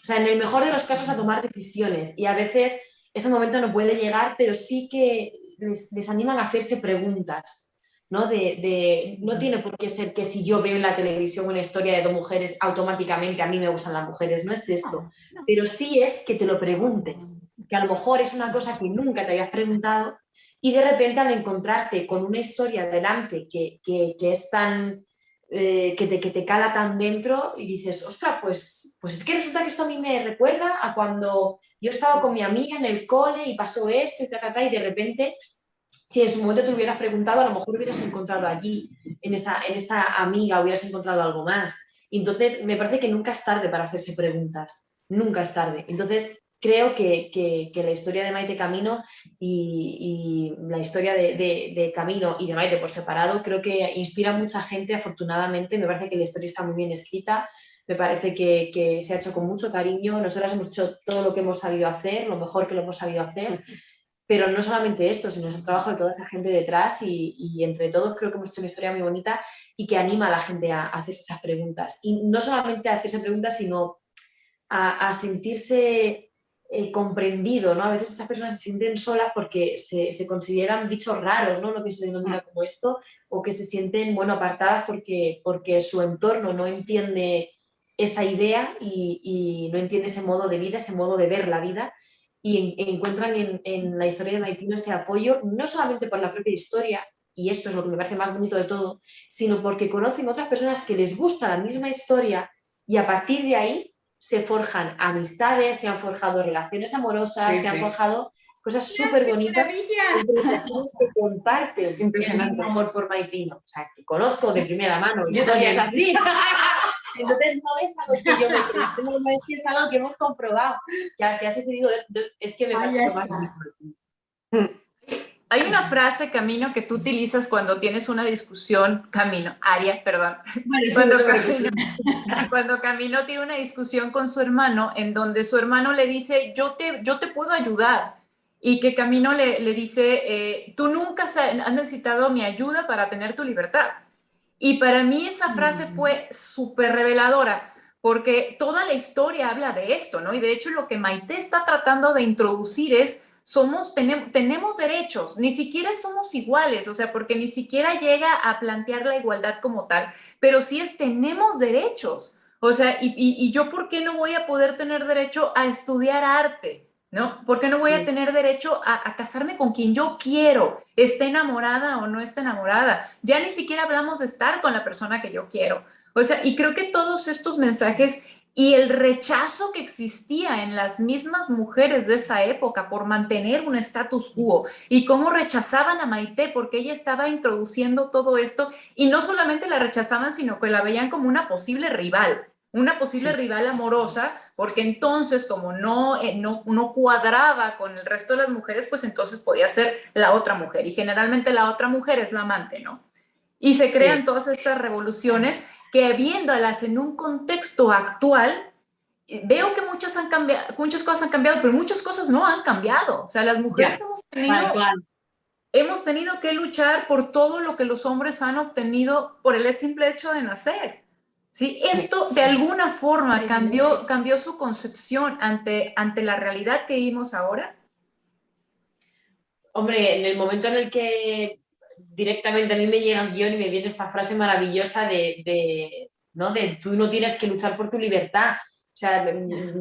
o sea, en el mejor de los casos a tomar decisiones, y a veces ese momento no puede llegar, pero sí que les animan a hacerse preguntas, ¿no? No tiene por qué ser que si yo veo en la televisión una historia de dos mujeres, automáticamente a mí me gustan las mujeres, no es esto, pero sí es que te lo preguntes, que a lo mejor es una cosa que nunca te habías preguntado y de repente al encontrarte con una historia delante que es tan... que te cala tan dentro y dices, ostras, pues es que resulta que esto a mí me recuerda a cuando yo estaba con mi amiga en el cole y pasó esto y y de repente, si en su momento te hubieras preguntado, a lo mejor hubieras encontrado allí, en esa amiga, hubieras encontrado algo más. Y entonces, me parece que nunca es tarde para hacerse preguntas, nunca es tarde. Entonces, creo que la historia de Maite Camino y la historia de Camino y de Maite por separado, creo que inspira a mucha gente, afortunadamente. Me parece que la historia está muy bien escrita, me parece que se ha hecho con mucho cariño. Nosotras hemos hecho todo lo que hemos sabido hacer, lo mejor que lo hemos sabido hacer, pero no solamente esto, sino el trabajo de toda esa gente detrás y entre todos creo que hemos hecho una historia muy bonita y que anima a la gente a hacerse esas preguntas. Y no solamente a hacerse preguntas, sino a sentirse comprendido, ¿no? A veces estas personas se sienten solas porque se consideran bichos raros, ¿no? Lo que se denomina como esto, o que se sienten, bueno, apartadas porque su entorno no entiende esa idea y no entiende ese modo de vida, ese modo de ver la vida, y encuentran en la historia de Maitino ese apoyo, no solamente por la propia historia, y esto es lo que me parece más bonito de todo, sino porque conocen otras personas que les gusta la misma historia y a partir de ahí se forjan amistades, se han forjado relaciones amorosas, se han forjado cosas súper bonitas entre personas que comparten el mismo amor por Maitino. O sea, que conozco de primera mano historias así. Entonces no es algo que yo me creo, no es que es algo que hemos comprobado, que ha sucedido. Entonces, es que me parece lo más bonito. Hay una frase, Camino, que tú utilizas cuando tienes una discusión, Aria, perdón, cuando Camino tiene una discusión con su hermano, en donde su hermano le dice, yo te puedo ayudar, y que Camino le dice, tú nunca has necesitado mi ayuda para tener tu libertad. Y para mí esa frase fue súper reveladora, porque toda la historia habla de esto, ¿no? Y de hecho lo que Maite está tratando de introducir es, tenemos derechos, ni siquiera somos iguales, o sea, porque ni siquiera llega a plantear la igualdad como tal, pero sí tenemos derechos. O sea, y yo, ¿por qué no voy a poder tener derecho a estudiar arte? ¿No? ¿Por qué no voy a tener derecho a casarme con quien yo quiero, esté enamorada o no esté enamorada? Ya ni siquiera hablamos de estar con la persona que yo quiero. O sea, y creo que todos estos mensajes y el rechazo que existía en las mismas mujeres de esa época por mantener un status quo y cómo rechazaban a Maite porque ella estaba introduciendo todo esto y no solamente la rechazaban, sino que la veían como una posible rival amorosa, porque entonces como no cuadraba con el resto de las mujeres, pues entonces podía ser la otra mujer y generalmente la otra mujer es la amante, ¿no? Y se crean todas estas revoluciones que viéndolas en un contexto actual, veo que muchas cosas han cambiado, pero muchas cosas no han cambiado. O sea, las mujeres hemos tenido que luchar por todo lo que los hombres han obtenido por el simple hecho de nacer. ¿Sí? Esto de alguna forma cambió su concepción ante la realidad que vivimos ahora. Hombre, en el momento en el que directamente a mí me llega el guión y me viene esta frase maravillosa ¿no? de tú no tienes que luchar por tu libertad. O sea,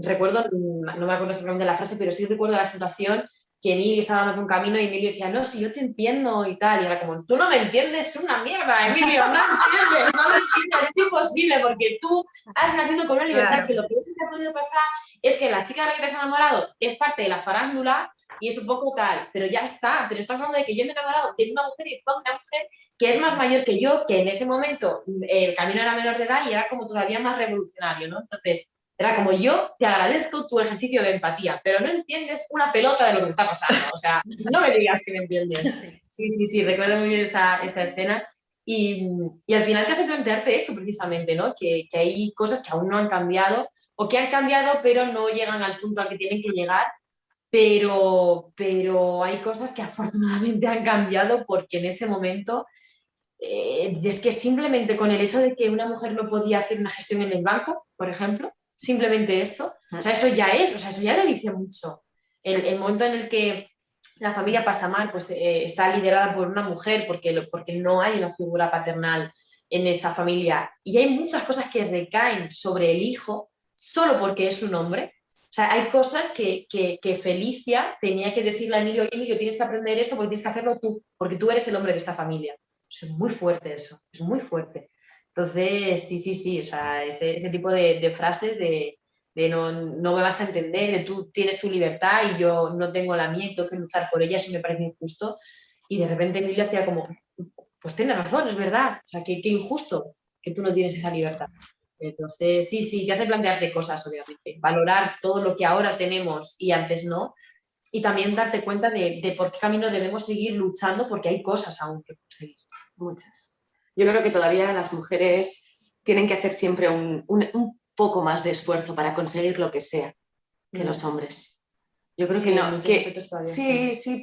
recuerdo, no me acuerdo exactamente de la frase, pero sí recuerdo la situación que Emilio estaba dando un camino y Emilio decía, no, si yo te entiendo y tal. Y era como, tú no me entiendes una mierda, Emilio, no lo entiendes, es imposible porque tú has nacido con una libertad que lo peor que te ha podido pasar es que la chica de la que te has enamorado es parte de la farándula y es un poco tal, pero ya está, pero estás hablando de que yo me he enamorado de una mujer y de una mujer que es más mayor que yo, que en ese momento el camino era menor de edad y era como todavía más revolucionario, ¿no? Entonces, era como yo te agradezco tu ejercicio de empatía, pero no entiendes una pelota de lo que me está pasando, o sea, no me digas que me entiendes. Sí, recuerdo muy bien esa escena y al final te hace plantearte esto precisamente, ¿no? Que hay cosas que aún no han cambiado o que han cambiado pero no llegan al punto al que tienen que llegar, pero hay cosas que afortunadamente han cambiado porque en ese momento es que simplemente con el hecho de que una mujer no podía hacer una gestión en el banco, por ejemplo, simplemente esto, o sea, eso ya le dice mucho. El momento en el que la familia pasa mal, pues está liderada por una mujer porque no hay una figura paternal en esa familia y hay muchas cosas que recaen sobre el hijo solo porque es un hombre. O sea, hay cosas que Felicia tenía que decirle a Emilio, oye, Emilio, tienes que aprender esto porque tienes que hacerlo tú, porque tú eres el hombre de esta familia. Es muy fuerte eso, es muy fuerte. Entonces, sí, o sea, ese tipo de frases de no me vas a entender, de tú tienes tu libertad y yo no tengo la mía y tengo que luchar por ella, eso me parece injusto. Y de repente Emilio hacía como, pues tiene razón, es verdad, o sea, qué injusto que tú no tienes esa libertad. Entonces, sí, te hace plantearte cosas, obviamente, valorar todo lo que ahora tenemos y antes no, y también darte cuenta de por qué camino debemos seguir luchando, porque hay cosas aún que conseguir. Muchas. Yo creo que todavía las mujeres tienen que hacer siempre un poco más de esfuerzo para conseguir lo que sea que los hombres. Yo creo que no. Sí,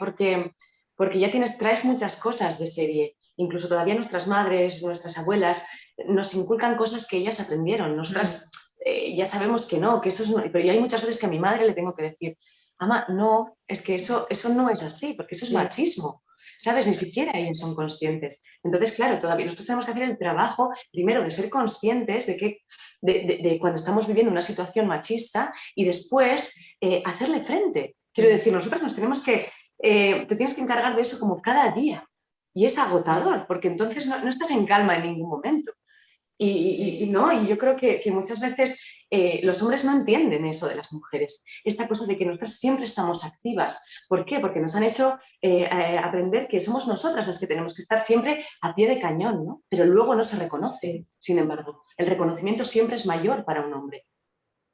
porque ya traes muchas cosas de serie. Incluso todavía nuestras madres, nuestras abuelas nos inculcan cosas que ellas aprendieron. Nosotras ya sabemos que no, que eso es no. Pero hay muchas veces que a mi madre le tengo que decir, mamá, no, es que eso no es así, porque eso es machismo. ¿Sabes? Ni siquiera ellas son conscientes. Entonces, claro, todavía nosotros tenemos que hacer el trabajo, primero, de ser conscientes de cuando estamos viviendo una situación machista y después hacerle frente. Quiero decir, nosotros nos tenemos que, te tienes que encargar de eso como cada día. Y es agotador, porque entonces no estás en calma en ningún momento. Y yo creo que muchas veces los hombres no entienden eso de las mujeres, esta cosa de que nosotras siempre estamos activas. ¿Por qué? Porque nos han hecho aprender que somos nosotras las que tenemos que estar siempre a pie de cañón, ¿no? Pero luego no se reconoce, sin embargo. El reconocimiento siempre es mayor para un hombre,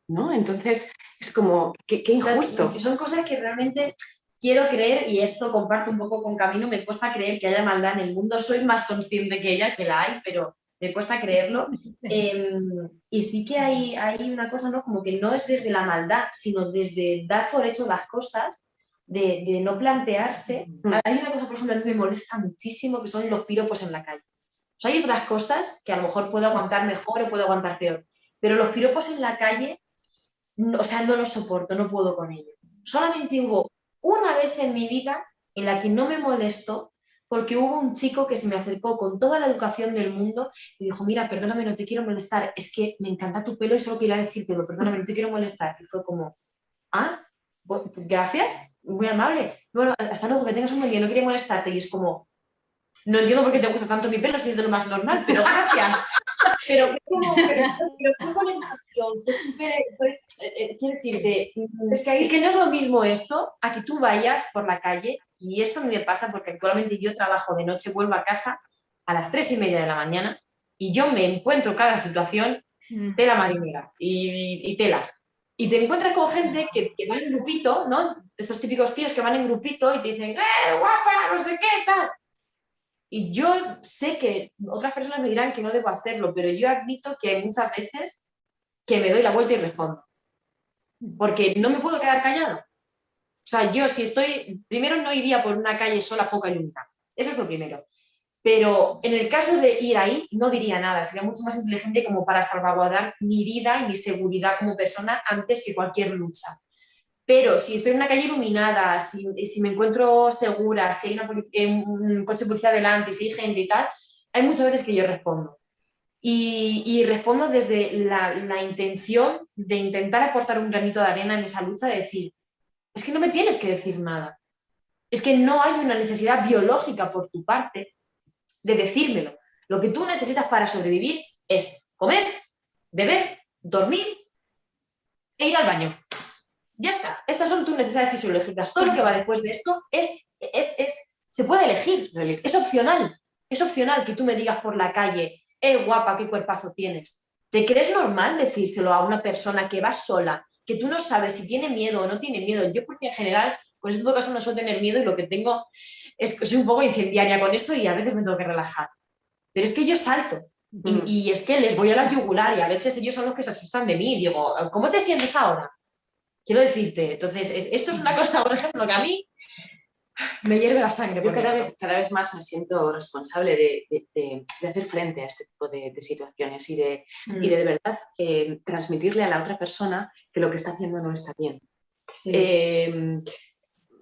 ¿no? Entonces es como, qué injusto. O sea, son cosas que realmente quiero creer, y esto comparto un poco con Camino, me cuesta creer que haya maldad en el mundo, soy más consciente que ella, que la hay, pero me cuesta creerlo. Y sí que hay una cosa, ¿no? Como que no es desde la maldad, sino desde dar por hecho las cosas, de no plantearse. Hay una cosa, por ejemplo, a mí me molesta muchísimo, que son los piropos en la calle. O sea, hay otras cosas que a lo mejor puedo aguantar mejor o puedo aguantar peor. pero los piropos en la calle, no, o sea, no los soporto, no puedo con ellos. Solamente hubo una vez en mi vida en la que no me molestó porque hubo un chico que se me acercó con toda la educación del mundo y dijo, mira, perdóname, no te quiero molestar, es que me encanta tu pelo y solo quería decírtelo, perdóname, no te quiero molestar. Y fue como, ah, bueno, gracias, muy amable. Bueno, hasta luego, que tengas un buen día, no quería molestarte. Y es como, no entiendo por qué te gusta tanto mi pelo si es de lo más normal, pero gracias. Pero fue con educación, fue súper, quiero decirte, es que no es lo mismo esto a que tú vayas por la calle, y esto a mí me pasa porque actualmente yo trabajo de noche, vuelvo a casa a las 3:30 de la mañana y yo me encuentro cada situación tela marinera y tela. Y te encuentras con gente que va en grupito, ¿no? Estos típicos tíos que van en grupito y te dicen, guapa, no sé qué, tal. Y yo sé que otras personas me dirán que no debo hacerlo, pero yo admito que hay muchas veces que me doy la vuelta y respondo. Porque no me puedo quedar callada. O sea, yo si estoy, primero no iría por una calle sola poca iluminada. Eso es lo primero. Pero en el caso de ir ahí, no diría nada. Sería mucho más inteligente como para salvaguardar mi vida y mi seguridad como persona antes que cualquier lucha. Pero si estoy en una calle iluminada, si me encuentro segura, si hay un coche de policía delante, si hay gente y tal, hay muchas veces que yo respondo. Y respondo desde la intención de intentar aportar un granito de arena en esa lucha, de decir, es que no me tienes que decir nada. Es que no hay una necesidad biológica por tu parte de decírmelo. Lo que tú necesitas para sobrevivir es comer, beber, dormir e ir al baño. Ya está. Estas son tus necesidades fisiológicas. Todo lo que va después de esto se puede elegir. Es opcional. Es opcional que tú me digas por la calle, guapa, qué cuerpazo tienes. ¿Te crees normal decírselo a una persona que va sola, que tú no sabes si tiene miedo o no tiene miedo? Yo porque en general con este tipo de cosas no suelo tener miedo y lo que tengo es que soy un poco incendiaria con eso y a veces me tengo que relajar. Pero es que yo salto y es que les voy a la yugular y a veces ellos son los que se asustan de mí. Digo, ¿cómo te sientes ahora? Quiero decirte, entonces, esto es una cosa, por ejemplo, que a mí me hierve la sangre. Yo cada vez más me siento responsable de hacer frente a este tipo de situaciones y de verdad transmitirle a la otra persona que lo que está haciendo no está bien. Sí.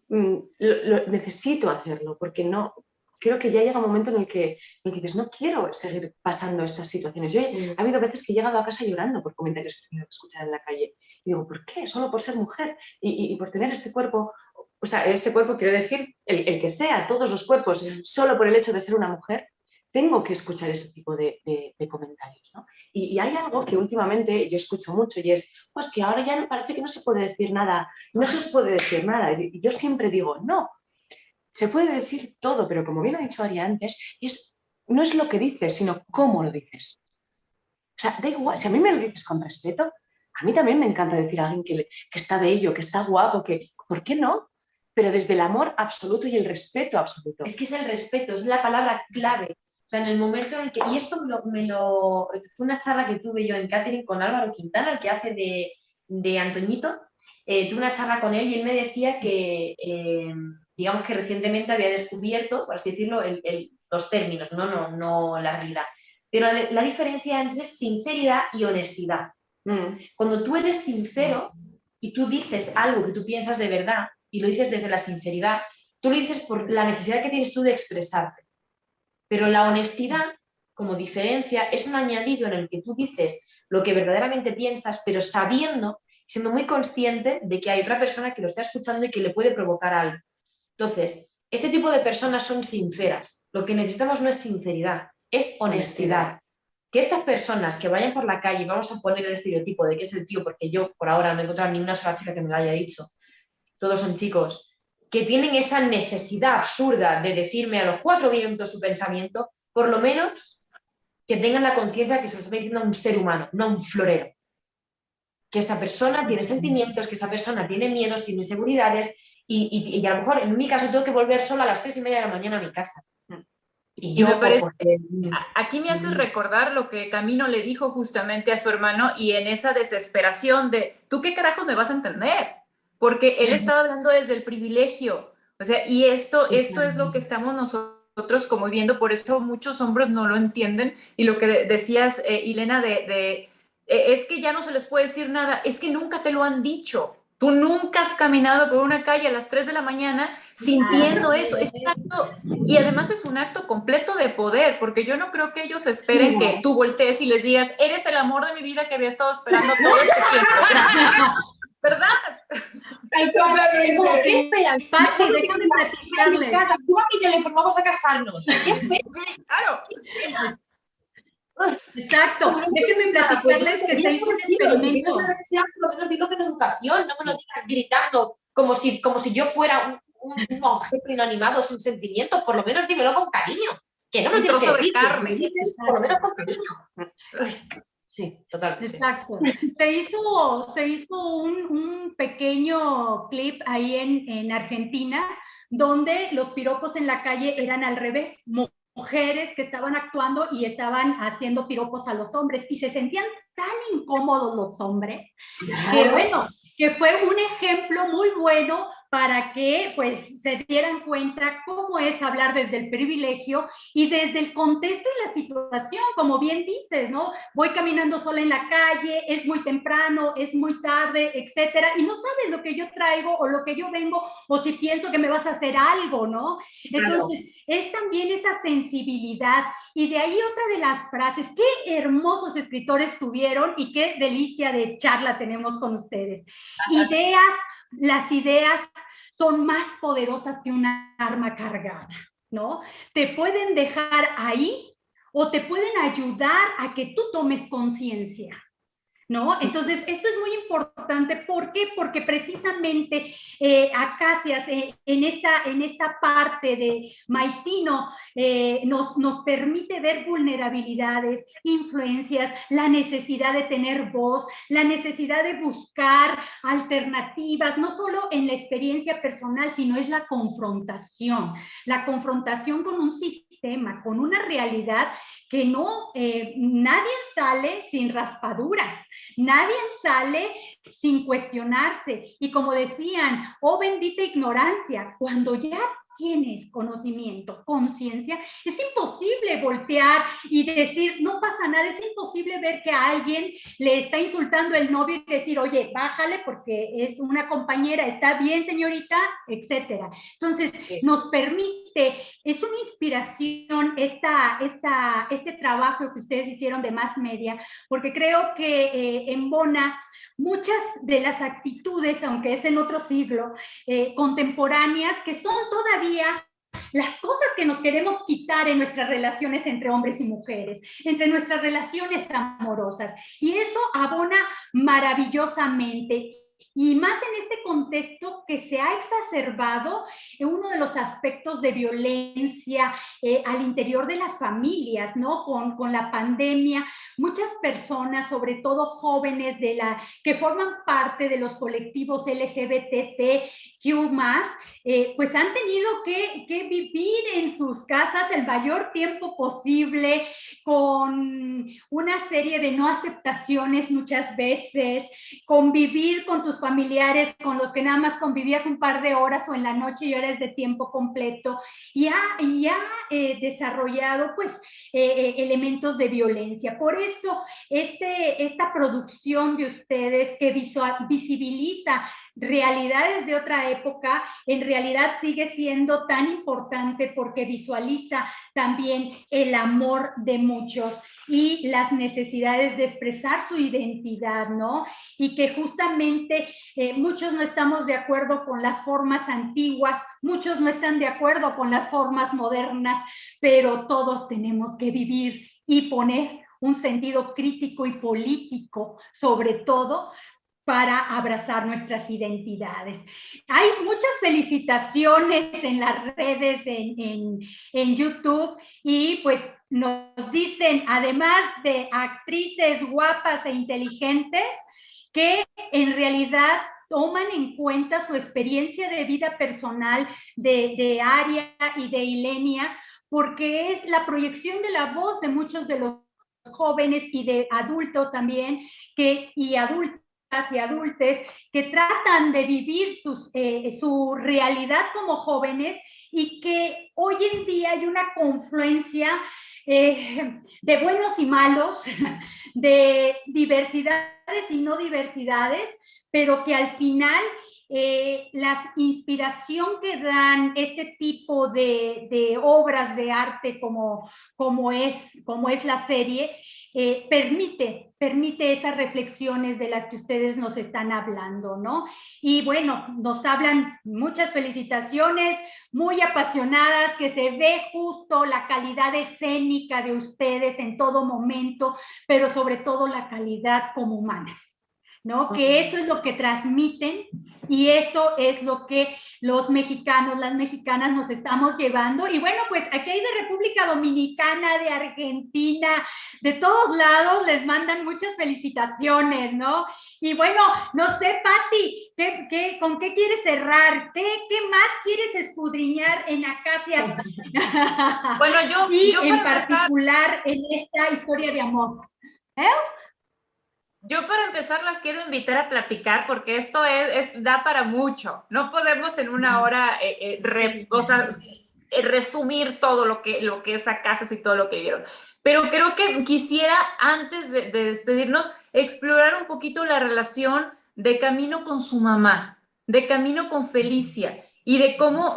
Necesito hacerlo porque no... Creo que ya llega un momento en el que dices, no quiero seguir pasando estas situaciones. Yo ha habido veces que he llegado a casa llorando por comentarios que he tenido que escuchar en la calle. Y digo, ¿por qué? Solo por ser mujer y por tener este cuerpo. O sea, este cuerpo quiero decir, el que sea, todos los cuerpos, solo por el hecho de ser una mujer, tengo que escuchar este tipo de comentarios, ¿no? Y hay algo que últimamente yo escucho mucho y es, pues que ahora ya me parece que no se puede decir nada, no se os puede decir nada. Y yo siempre digo, no. Se puede decir todo, pero como bien ha dicho Aria antes, no es lo que dices, sino cómo lo dices. O sea, da igual, si a mí me lo dices con respeto, a mí también me encanta decir a alguien que está bello, que está guapo, ¿por qué no? Pero desde el amor absoluto y el respeto absoluto. Es que es el respeto, es la palabra clave. O sea, en el momento en el que... Y esto fue una charla que tuve yo en catering con Álvaro Quintana, el que hace de Antoñito. Tuve una charla con él y él me decía que... digamos que recientemente había descubierto, por así decirlo, los términos, no la realidad. Pero la diferencia entre sinceridad y honestidad. Cuando tú eres sincero y tú dices algo que tú piensas de verdad y lo dices desde la sinceridad, tú lo dices por la necesidad que tienes tú de expresarte. Pero la honestidad, como diferencia, es un añadido en el que tú dices lo que verdaderamente piensas, pero sabiendo, siendo muy consciente de que hay otra persona que lo está escuchando y que le puede provocar algo. Entonces, este tipo de personas son sinceras. Lo que necesitamos no es sinceridad, es honestidad. Que estas personas que vayan por la calle, vamos a poner el estereotipo de que es el tío, porque yo por ahora no he encontrado ni una sola chica que me lo haya dicho, todos son chicos, que tienen esa necesidad absurda de decirme a los 4 vientos su pensamiento, por lo menos que tengan la conciencia que se lo está diciendo a un ser humano, no a un florero. Que esa persona tiene sentimientos, que esa persona tiene miedos, tiene inseguridades, y a lo mejor en mi caso tengo que volver sola a las 3:30 de la mañana a mi casa. Y me parece, aquí me haces recordar lo que Camino le dijo justamente a su hermano, y en esa desesperación de, ¿tú qué carajos me vas a entender? Porque él estaba hablando desde el privilegio. O sea, y esto es lo que estamos nosotros como viendo, por eso muchos hombres no lo entienden. Y lo que decías, Ilena, de es que ya no se les puede decir nada, es que nunca te lo han dicho. Tú nunca has caminado por una calle a las 3 de la mañana sintiendo eso. Es un acto, y además es un acto completo de poder, porque yo no creo que ellos esperen que tú voltees y les digas, eres el amor de mi vida que había estado esperando todo este tiempo. Gracias. ¿Verdad? Es como, ¿qué esperan? Pati, déjame platicarles. Tú a mi teléfono, vamos a casarnos. ¿Qué esperan? Sí, claro. Exacto, déjenme platicarles que se hizo un experimento. Por lo menos dilo que de educación, no me lo digas gritando como si yo fuera un objeto inanimado sin sentimiento, por lo menos dímelo con cariño, que no me tienes que decir, por lo menos con cariño. Sí, totalmente. Exacto. Se hizo un pequeño clip ahí en Argentina, donde los piropos en la calle eran al revés, mujeres que estaban actuando y estaban haciendo piropos a los hombres, y se sentían tan incómodos los hombres, que bueno, que fue un ejemplo muy bueno para que pues se dieran cuenta cómo es hablar desde el privilegio y desde el contexto y la situación, como bien dices, ¿no? Voy caminando sola en la calle, es muy temprano, es muy tarde, etcétera, y no sabes lo que yo traigo o lo que yo vengo, o si pienso que me vas a hacer algo, ¿no? Entonces, es también esa sensibilidad, y de ahí otra de las frases, qué hermosos escritores tuvieron y qué delicia de charla tenemos con ustedes. Las ideas son más poderosas que una arma cargada, ¿no? Te pueden dejar ahí o te pueden ayudar a que tú tomes conciencia, ¿no? Entonces, esto es muy importante. ¿Por qué? Porque precisamente Acacias, en esta parte de Maitino, nos permite ver vulnerabilidades, influencias, la necesidad de tener voz, la necesidad de buscar alternativas, no solo en la experiencia personal, sino es la confrontación con un sistema, con una realidad que no, nadie sale sin raspaduras. Nadie sale sin cuestionarse. Y como decían, oh bendita ignorancia, cuando ya tienes conocimiento, conciencia, es imposible voltear y decir, no pasa nada. Es imposible ver que a alguien le está insultando el novio y decir, oye, bájale porque es una compañera, está bien señorita, etcétera. Entonces, nos permite, es una inspiración este trabajo que ustedes hicieron de Mass Media, porque creo que embona muchas de las actitudes, aunque es en otro siglo, contemporáneas, que son todavía las cosas que nos queremos quitar en nuestras relaciones entre hombres y mujeres, entre nuestras relaciones amorosas. Y eso abona maravillosamente. Y más en este contexto que se ha exacerbado uno de los aspectos de violencia al interior de las familias, ¿no? Con la pandemia, muchas personas, sobre todo jóvenes que forman parte de los colectivos LGBTQ+, pues han tenido que vivir en sus casas el mayor tiempo posible, con una serie de no aceptaciones muchas veces, convivir con tus familiares con los que nada más convivías un par de horas o en la noche y horas de tiempo completo, y ha desarrollado pues elementos de violencia. Por eso esta producción de ustedes que visibiliza realidades de otra época, en realidad sigue siendo tan importante porque visualiza también el amor de muchos y las necesidades de expresar su identidad, ¿no? Y que justamente muchos no estamos de acuerdo con las formas antiguas, muchos no están de acuerdo con las formas modernas, pero todos tenemos que vivir y poner un sentido crítico y político, sobre todo, para abrazar nuestras identidades. Hay muchas felicitaciones en las redes, en YouTube, y pues nos dicen, además de actrices guapas e inteligentes, que en realidad toman en cuenta su experiencia de vida personal de Aria y de Ilenia, porque es la proyección de la voz de muchos de los jóvenes y de adultos también, y adultos y adultes que tratan de vivir su realidad como jóvenes, y que hoy en día hay una confluencia de buenos y malos, de diversidades y no diversidades, pero que al final la inspiración que dan este tipo de obras de arte como es la serie, permite esas reflexiones de las que ustedes nos están hablando, ¿no? Y bueno, nos hablan muchas felicitaciones, muy apasionadas, que se ve justo la calidad escénica de ustedes en todo momento, pero sobre todo la calidad como humanas, ¿no? Que eso es lo que transmiten y eso es lo que los mexicanos, las mexicanas nos estamos llevando. Y bueno, pues aquí hay de República Dominicana, de Argentina, de todos lados les mandan muchas felicitaciones, ¿no? Y bueno, no sé, Pati, ¿con qué quieres cerrar? ¿Qué más quieres escudriñar en Acacias? Bueno, y yo en para particular en esta historia de amor. Yo para empezar las quiero invitar a platicar porque esto da para mucho. No podemos en una hora resumir todo lo que es Acacias y todo lo que vieron. Pero creo que quisiera, antes de despedirnos, explorar un poquito la relación de Camino con su mamá, de Camino con Felicia, y de cómo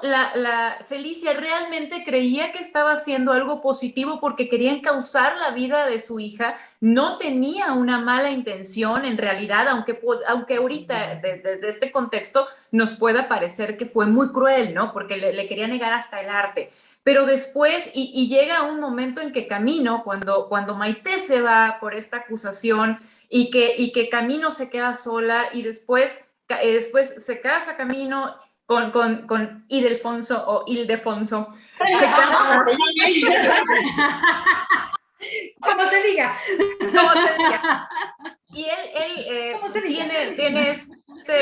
la Felicia realmente creía que estaba haciendo algo positivo porque quería encauzar la vida de su hija. No tenía una mala intención en realidad, aunque ahorita desde este contexto nos pueda parecer que fue muy cruel, ¿no? Porque le quería negar hasta el arte. Pero después, y llega un momento en que Camino, cuando Maite se va por esta acusación y que Camino se queda sola y después se casa Camino con Ildefonso o Ildefonso. Se casa. Como se diga. Como se diga. Y él tiene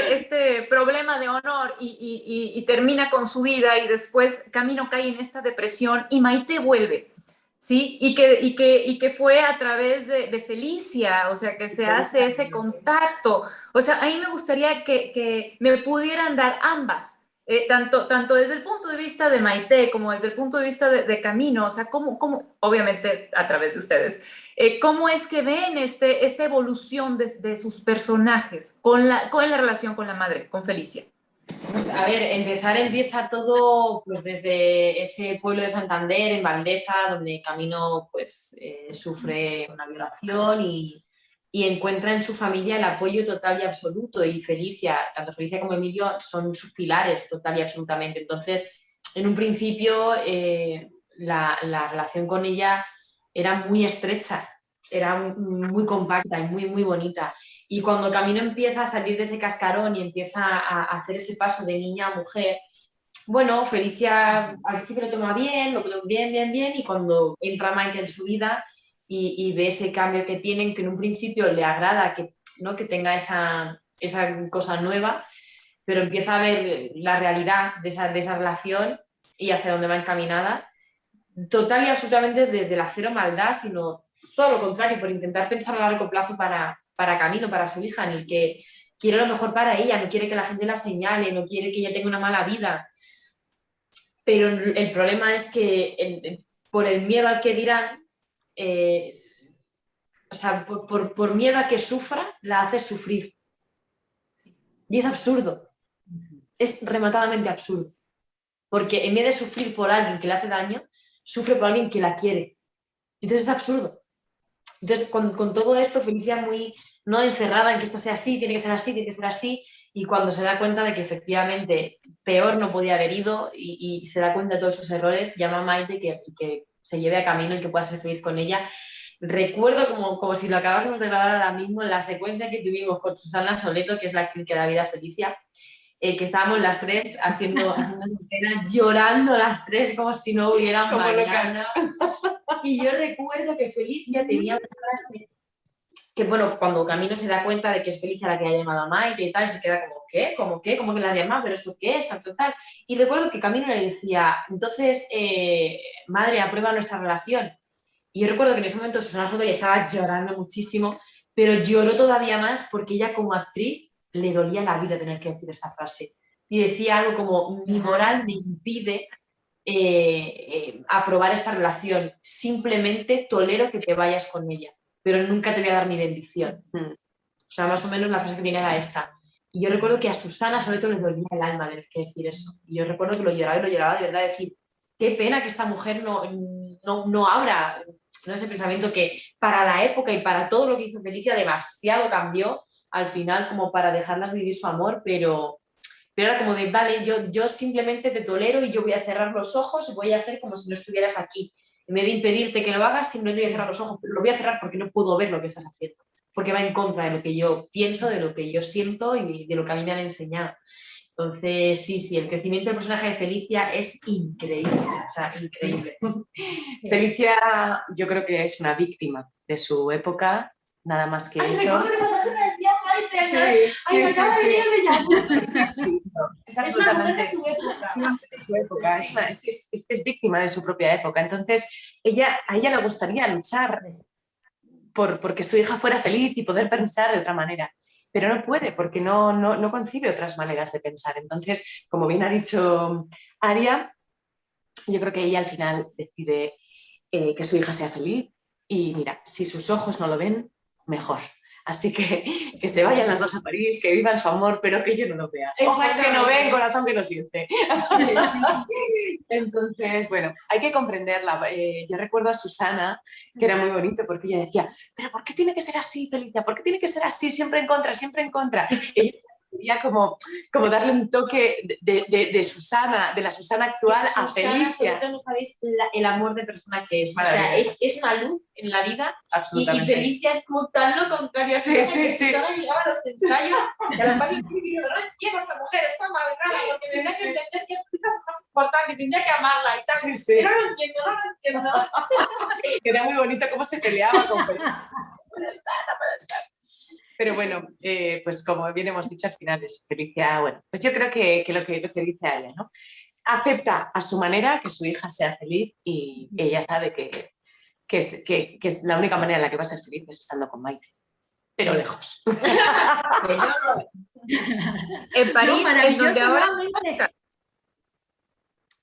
este problema de honor y termina con su vida y después Camino cae en esta depresión y Maite vuelve, ¿sí? Y que fue a través de Felicia, o sea, que se hace ese contacto. O sea, a mí me gustaría que me pudieran dar ambas, tanto desde el punto de vista de Maite como desde el punto de vista de Camino, o sea, obviamente a través de ustedes, cómo es que ven esta evolución de sus personajes con la relación con la madre, con Felicia. Pues a ver, empieza todo pues desde ese pueblo de Santander, en Valdeza, donde Camino pues sufre una violación y encuentra en su familia el apoyo total y absoluto, y Felicia, tanto Felicia como Emilio son sus pilares total y absolutamente. Entonces, en un principio la relación con ella era muy estrecha, era muy compacta y muy bonita. Y cuando Camino empieza a salir de ese cascarón y empieza a hacer ese paso de niña a mujer, bueno, Felicia al principio lo toma bien, bien, y cuando entra Mike en su vida y ve ese cambio que tienen, que en un principio le agrada ¿no? que tenga esa cosa nueva, pero empieza a ver la realidad de esa relación y hacia dónde va encaminada, total y absolutamente desde la cero maldad, sino todo lo contrario, por intentar pensar a largo plazo para Camino, para su hija, ni que quiere lo mejor para ella, no quiere que la gente la señale, no quiere que ella tenga una mala vida. Pero el problema es que por el miedo al que dirán, o sea, por miedo a que sufra, la hace sufrir. Y es absurdo, es rematadamente absurdo. Porque en vez de sufrir por alguien que le hace daño, sufre por alguien que la quiere. Entonces es absurdo. Entonces, con todo esto, Felicia muy no encerrada en que esto sea así, tiene que ser así, tiene que ser así, y cuando se da cuenta de que efectivamente peor no podía haber ido y se da cuenta de todos sus errores, llama a Maite que se lleve a Camino y que pueda ser feliz con ella. Recuerdo como si lo acabásemos de grabar ahora mismo la secuencia que tuvimos con Susana Soleto, que es la actriz que da vida a Felicia, que estábamos las tres haciendo escena, llorando las tres como si no hubiera mañana. Y yo recuerdo que Felicia tenía una frase que, bueno, cuando Camino se da cuenta de que es Felicia la que ha llamado a Maite y tal, se queda como, ¿qué? ¿Cómo qué? ¿Cómo que la has llamado? ¿Pero esto qué es? Tal. Y recuerdo que Camino le decía, entonces, madre, aprueba nuestra relación. Y yo recuerdo que en ese momento Susana Soto ya estaba llorando muchísimo, pero lloró todavía más porque ella como actriz le dolía la vida tener que decir esta frase. Y decía algo como, mi moral me impide aprobar esta relación, simplemente tolero que te vayas con ella, pero nunca te voy a dar mi bendición. O sea, más o menos la frase que tenía era esta. Y yo recuerdo que a Susana sobre todo le dolía el alma tener que decir eso. Y yo recuerdo que lo lloraba de verdad, decir, qué pena que esta mujer no abra, ¿no?, ese pensamiento que para la época y para todo lo que hizo Felicia demasiado cambió al final como para dejarlas vivir su amor, pero era como de, vale, yo simplemente te tolero y yo voy a cerrar los ojos y voy a hacer como si no estuvieras aquí. En vez de impedirte que lo hagas, simplemente voy a cerrar los ojos, pero lo voy a cerrar porque no puedo ver lo que estás haciendo, porque va en contra de lo que yo pienso, de lo que yo siento y de lo que a mí me han enseñado. Entonces, sí, el crecimiento del personaje de Felicia es increíble, o sea, increíble. Felicia, yo creo que es una víctima de su época, nada más que eso. Recuerdo que esa frase me decía Maite, Sí, me acaba de venir el Es una mujer de su época. Es una mujer de su época, es víctima de su propia época. Entonces, a ella le gustaría luchar porque su hija fuera feliz y poder pensar de otra manera, pero no puede porque no concibe otras maneras de pensar. Entonces, como bien ha dicho Aria, yo creo que ella al final decide que su hija sea feliz y mira, si sus ojos no lo ven, mejor. Así que se vayan las dos a París, que vivan su amor, pero que yo no lo vea. Ojos que no ven, corazón que no siente. Entonces, bueno, hay que comprenderla. Yo recuerdo a Susana, que era muy bonito, porque ella decía, pero ¿por qué tiene que ser así, Felicia? ¿Por qué tiene que ser así? Siempre en contra, siempre en contra. Ella quería como darle un toque de Susana, de la Susana actual a Felicia. No sabéis el amor de persona que es. O sea, es una luz en la vida y Felicia es como tan lo contrario. Susana llegaba a los ensayos y a la base y yo no entiendo a esta mujer, está amargada porque me da que entender que es la más importante, tendría que amarla y tal. Pero no lo entiendo. Era muy bonito cómo se peleaba con Felicia. Pero bueno, pues como bien hemos dicho, al final es Felicia, bueno, pues yo creo que lo que dice ella, ¿no? Acepta a su manera que su hija sea feliz y ella sabe que es la única manera en la que va a ser feliz es estando con Maite, pero lejos. En París, en donde ahora...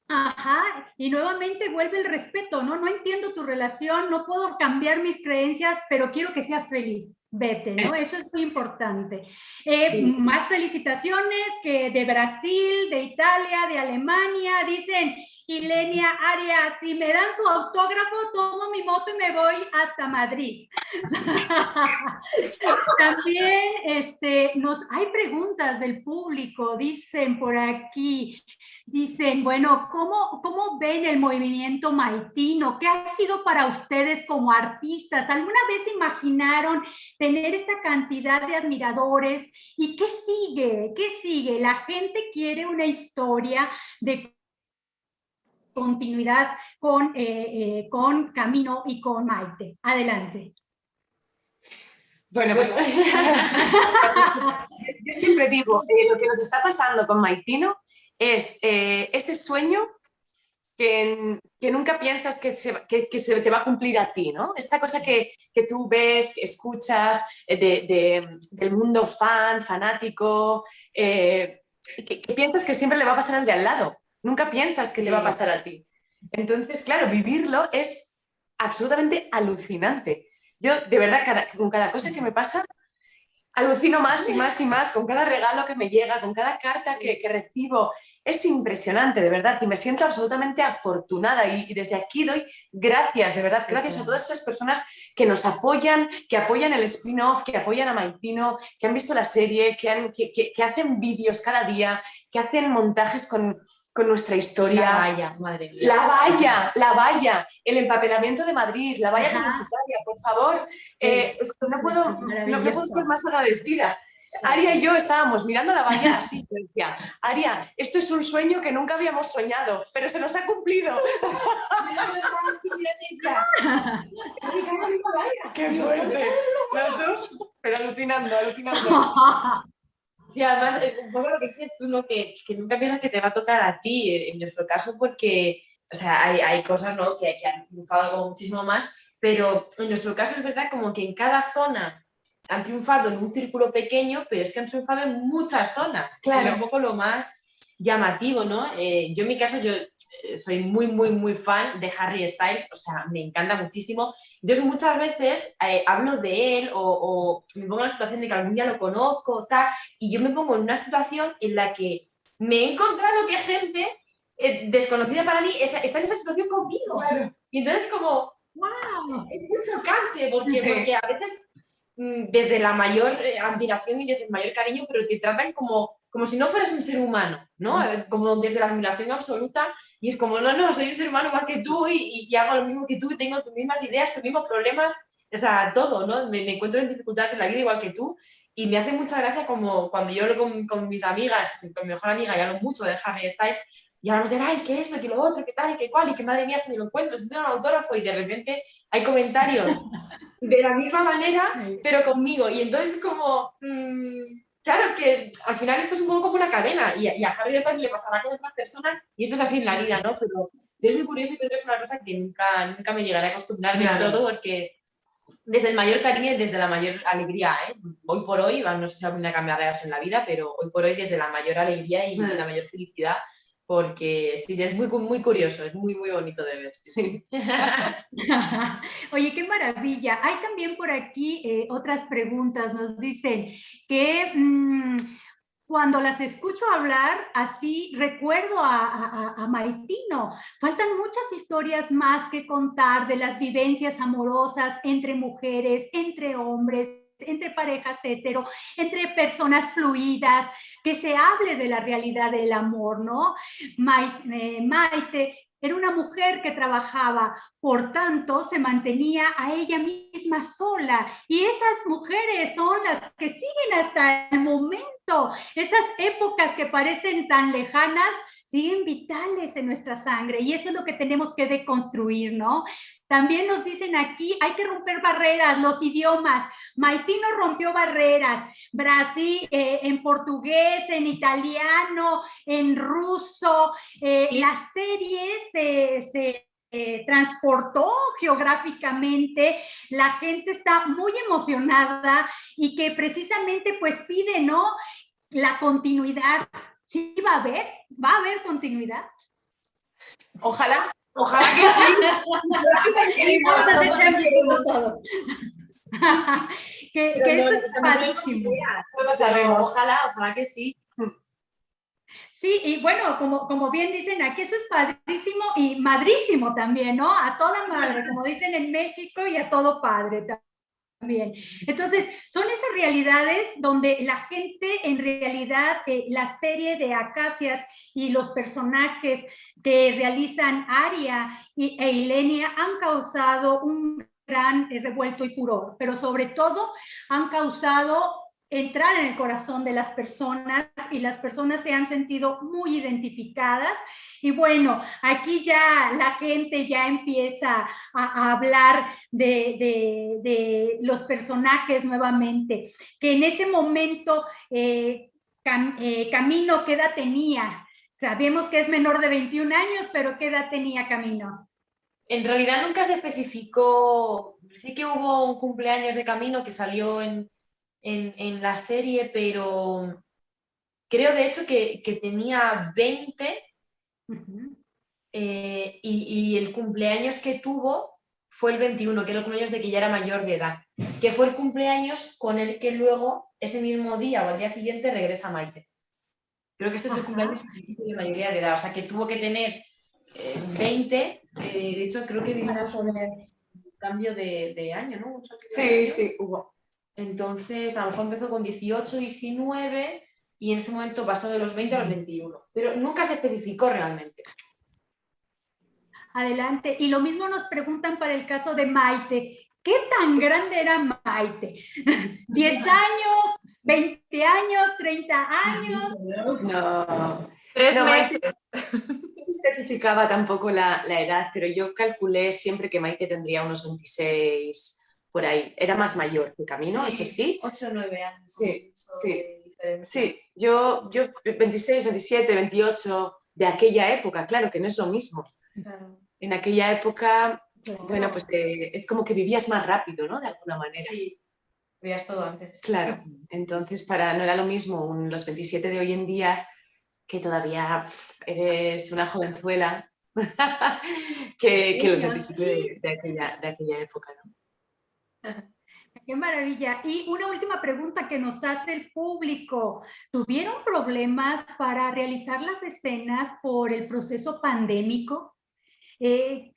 Ajá, y nuevamente vuelve el respeto, ¿no? No entiendo tu relación, no puedo cambiar mis creencias, pero quiero que seas feliz. Vete, ¿no? Eso es muy importante. Más felicitaciones que de Brasil, de Italia, de Alemania. Dicen, Ilenia, Aria, si me dan su autógrafo, tomo mi moto y me voy hasta Madrid. También hay preguntas del público, dicen por aquí. Dicen, bueno, ¿cómo ven el movimiento maitino? ¿Qué ha sido para ustedes como artistas? ¿Alguna vez imaginaron tener esta cantidad de admiradores? ¿Y qué sigue? ¿Qué sigue? La gente quiere una historia de continuidad con Camino y con Maite. Adelante. Bueno, pues yo siempre digo, lo que nos está pasando con Maitino es ese sueño que nunca piensas que se te va a cumplir a ti, ¿no? Esta cosa que tú ves, que escuchas del mundo fanático, que piensas que siempre le va a pasar al de al lado. Nunca piensas que te va a pasar a ti. Entonces, claro, vivirlo es absolutamente alucinante. Yo, de verdad, con cada cosa que me pasa, alucino más y más y más, con cada regalo que me llega, con cada carta que recibo. Es impresionante, de verdad, y me siento absolutamente afortunada y desde aquí doy gracias, de verdad, gracias a todas esas personas que nos apoyan, que apoyan el spin-off, que apoyan a Maitino, que han visto la serie, que hacen vídeos cada día, que hacen montajes con nuestra historia. La valla, madre mía. La valla, el empapelamiento de Madrid, la valla publicitaria, por favor. No puedo estar más agradecida. Aria y yo estábamos mirando la valla así, y decía, Aria, esto es un sueño que nunca habíamos soñado, pero se nos ha cumplido. ¡Qué fuerte! Los dos, pero alucinando. Sí, además, un poco lo que dices tú, ¿no? Que nunca piensas que te va a tocar a ti, en nuestro caso, porque, o sea, hay cosas, ¿no?, que han triunfado como muchísimo más, pero en nuestro caso es verdad como que en cada zona han triunfado en un círculo pequeño, pero es que han triunfado en muchas zonas. Claro. Es un poco lo más llamativo, ¿no? Yo en mi caso, yo soy muy, muy, muy fan de Harry Styles, o sea, me encanta muchísimo. Entonces muchas veces hablo de él o me pongo en la situación de que algún día lo conozco o tal, y yo me pongo en una situación en la que me he encontrado que gente desconocida para mí está en esa situación conmigo. Claro. Y entonces como, wow, es muy chocante porque a veces desde la mayor admiración y desde el mayor cariño, pero te tratan como si no fueras un ser humano, ¿no? Como desde la admiración absoluta, y es como, no, soy un ser humano igual que tú y hago lo mismo que tú, y tengo tus mismas ideas, tus mismos problemas, o sea, todo, ¿no? Me encuentro en dificultades en la vida igual que tú, y me hace mucha gracia como cuando yo hablo con mis amigas, con mi mejor amiga, y hablo mucho de Harry Styles, y hablamos de, ay, que esto, que lo otro, que tal, y que cual, y que madre mía, si me lo encuentro, si tengo un autógrafo, y de repente hay comentarios de la misma manera, pero conmigo. Y entonces como, claro, es que al final esto es un poco como una cadena y a Harry Styles le pasará con otras personas y esto es así en la vida, ¿no? Pero es muy curioso y creo que es una cosa que nunca me llegaré a acostumbrar del todo porque desde el mayor cariño y desde la mayor alegría, ¿eh? Hoy por hoy, no sé si algún día cambiará eso en la vida, pero hoy por hoy desde la mayor alegría y la mayor felicidad, porque sí, es muy, muy curioso, es muy, muy bonito de ver. Sí. Oye, qué maravilla. Hay también por aquí otras preguntas. Nos dicen que cuando las escucho hablar, así recuerdo a Maitino. Faltan muchas historias más que contar de las vivencias amorosas entre mujeres, entre hombres, entre parejas hetero, entre personas fluidas, que se hable de la realidad del amor, ¿no? Maite era una mujer que trabajaba, por tanto, se mantenía a ella misma sola. Y esas mujeres son las que siguen hasta el momento. Esas épocas que parecen tan lejanas siguen vitales en nuestra sangre. Y eso es lo que tenemos que deconstruir, ¿no? También nos dicen aquí, hay que romper barreras, los idiomas. Maitino rompió barreras. Brasil, en portugués, en italiano, en ruso. La serie se transportó geográficamente, la gente está muy emocionada y que precisamente pues pide, ¿no? La continuidad. ¿Sí va a haber continuidad? Ojalá que sí. Nosotros queremos todo. que eso es padrísimo. No lo sabemos. Ojalá que sí. Sí, y bueno, como bien dicen aquí, eso es padrísimo y madrísimo también, ¿no? A toda madre, como dicen en México, y a todo padre también. Entonces, son esas realidades donde la gente, en realidad, la serie de Acacias y los personajes que realizan Aria e Ilenia han causado un gran revuelto y furor, pero sobre todo han causado entrar en el corazón de las personas y las personas se han sentido muy identificadas. Y bueno, aquí ya la gente ya empieza a hablar de los personajes nuevamente, que en ese momento Camino, ¿qué edad tenía? Sabemos que es menor de 21 años, pero ¿qué edad tenía Camino? En realidad nunca se especificó, sí que hubo un cumpleaños de Camino que salió en la serie, pero creo de hecho que tenía 20 y el cumpleaños que tuvo fue el 21, que era el cumpleaños de que ya era mayor de edad, que fue el cumpleaños con el que luego ese mismo día o al día siguiente regresa Maite. Creo que este es el cumpleaños de mayoría de edad, o sea que tuvo que tener 20, de hecho creo que vivimos un cambio de año, ¿no? Sí, hubo. Entonces, a lo mejor empezó con 18, 19 y en ese momento pasó de los 20 a los 21. Pero nunca se especificó realmente. Adelante. Y lo mismo nos preguntan para el caso de Maite. ¿Qué tan grande era Maite? ¿10 años? ¿20 años? ¿30 años? No. 3 meses. No se especificaba tampoco la edad, pero yo calculé siempre que Maite tendría unos 26 por ahí. Era más mayor que Camino, sí, eso sí. 8 o 9 años. Sí. Yo 26, 27, 28 de aquella época, claro que no es lo mismo. Claro. En aquella época, bueno, pues es como que vivías más rápido, ¿no? De alguna manera. Sí, vivías todo antes. Claro, entonces no era lo mismo los 27 de hoy en día que todavía eres una jovenzuela, que los Ella, sentiste sí. de aquella época, ¿no? Qué maravilla. Y una última pregunta que nos hace el público. ¿Tuvieron problemas para realizar las escenas por el proceso pandémico? ¿Qué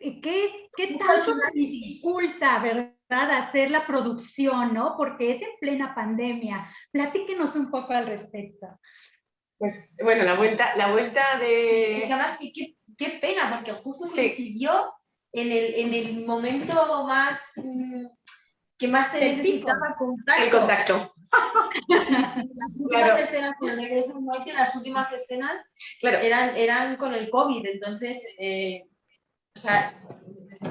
tanto se dificulta, verdad, hacer la producción, ¿no? Porque es en plena pandemia. Platíquenos un poco al respecto. Pues bueno, la vuelta de... Sí, es que además, qué pena, porque justo coincidió en el momento más que más se necesitaba contacto. El contacto. Sí, las últimas escenas con el regreso de Michael, las últimas escenas eran con el COVID, entonces, o sea,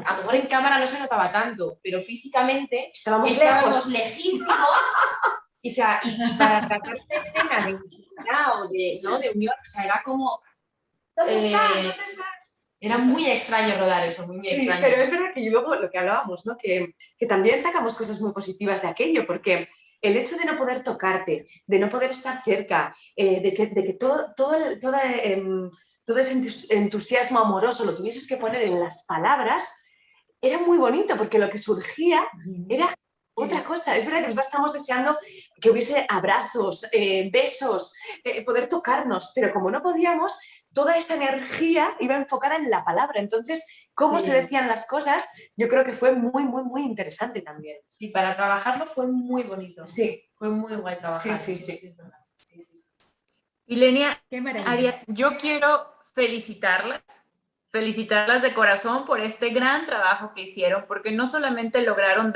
a lo mejor en cámara no se notaba tanto, pero físicamente estábamos lejísimos. O sea, y para tratar una escena de intimidad o de, ¿no?, de unión, o sea, era como... ¿Dónde estás? Era muy extraño rodar eso, muy extraño. Pero es verdad que luego lo que hablábamos, ¿no?, que también sacamos cosas muy positivas de aquello, porque el hecho de no poder tocarte, de no poder estar cerca, de que todo ese entusiasmo amoroso lo tuvieses que poner en las palabras, era muy bonito, porque lo que surgía era otra cosa. Es verdad que nosotros estamos deseando que hubiese abrazos, besos, poder tocarnos, pero como no podíamos, toda esa energía iba enfocada en la palabra. Entonces, cómo se decían las cosas, yo creo que fue muy, muy, muy interesante también. Sí, para trabajarlo fue muy bonito. Sí. Fue muy guay trabajar. Sí. Y Lenia, Qué maravilla. Aria, yo quiero felicitarlas de corazón por este gran trabajo que hicieron, porque no solamente lograron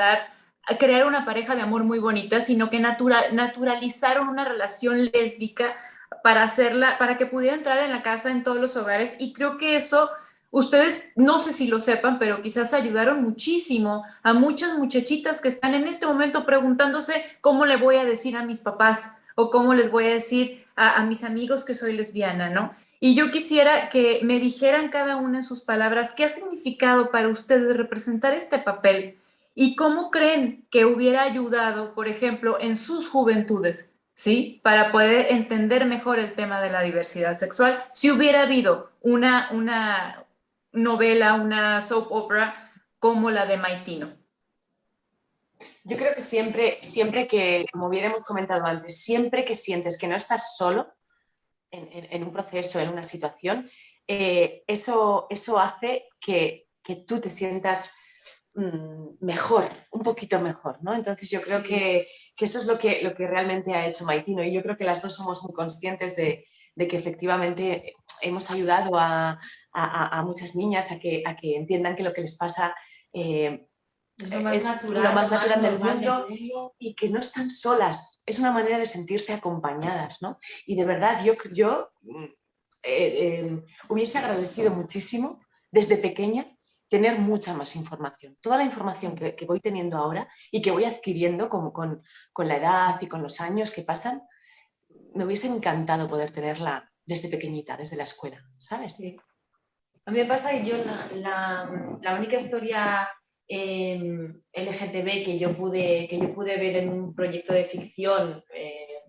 crear una pareja de amor muy bonita, sino que naturalizaron una relación lésbica para que pudiera entrar en la casa en todos los hogares, y creo que eso, ustedes, no sé si lo sepan, pero quizás ayudaron muchísimo a muchas muchachitas que están en este momento preguntándose cómo le voy a decir a mis papás o cómo les voy a decir a mis amigos que soy lesbiana, ¿no? Y yo quisiera que me dijeran cada una en sus palabras qué ha significado para ustedes representar este papel y cómo creen que hubiera ayudado, por ejemplo, en sus juventudes, ¿sí? Para poder entender mejor el tema de la diversidad sexual, si hubiera habido una novela, una soap opera como la de Maitino. Yo creo que siempre que, como hubiéramos comentado antes, siempre que sientes que no estás solo en un proceso, en una situación, eso hace que tú te sientas mejor, un poquito mejor, ¿no? Entonces yo creo que eso es lo que realmente ha hecho Maitino, y yo creo que las dos somos muy conscientes de que efectivamente hemos ayudado a muchas niñas a que entiendan que lo que les pasa es lo más natural, lo más natural del normal mundo, y que no están solas. Es una manera de sentirse acompañadas, ¿no? Y de verdad, yo hubiese agradecido muchísimo desde pequeña tener mucha más información. Toda la información que voy teniendo ahora y que voy adquiriendo con la edad y con los años que pasan, me hubiese encantado poder tenerla desde pequeñita, desde la escuela, ¿sabes? Sí. A mí me pasa que yo la única historia LGTB que yo pude ver en un proyecto de ficción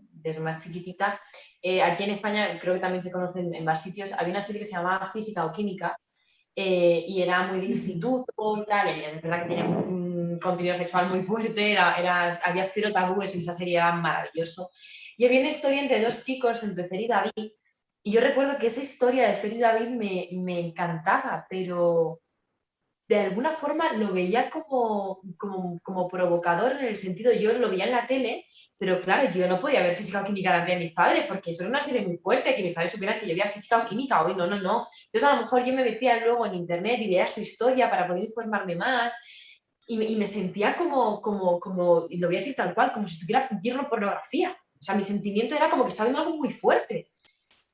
desde más chiquitita, aquí en España creo que también se conocen en más sitios, había una serie que se llamaba Física o Química, y era muy de instituto y tal, y es verdad que tenía un contenido sexual muy fuerte, había cero tabúes en esa serie, era maravilloso. Y había una historia entre dos chicos, entre Fer y David, y yo recuerdo que esa historia de Fer y David me encantaba, pero de alguna forma lo veía como provocador, en el sentido, yo lo veía en la tele, pero claro, yo no podía ver Física o Química delante de mis padres, porque eso era una serie muy fuerte, que mis padres supieran que yo veía Física o Química, hoy no. Entonces a lo mejor yo me metía luego en internet y veía su historia para poder informarme más, y me sentía como, y lo voy a decir tal cual, como si estuviera viendo pornografía. O sea, mi sentimiento era como que estaba viendo algo muy fuerte.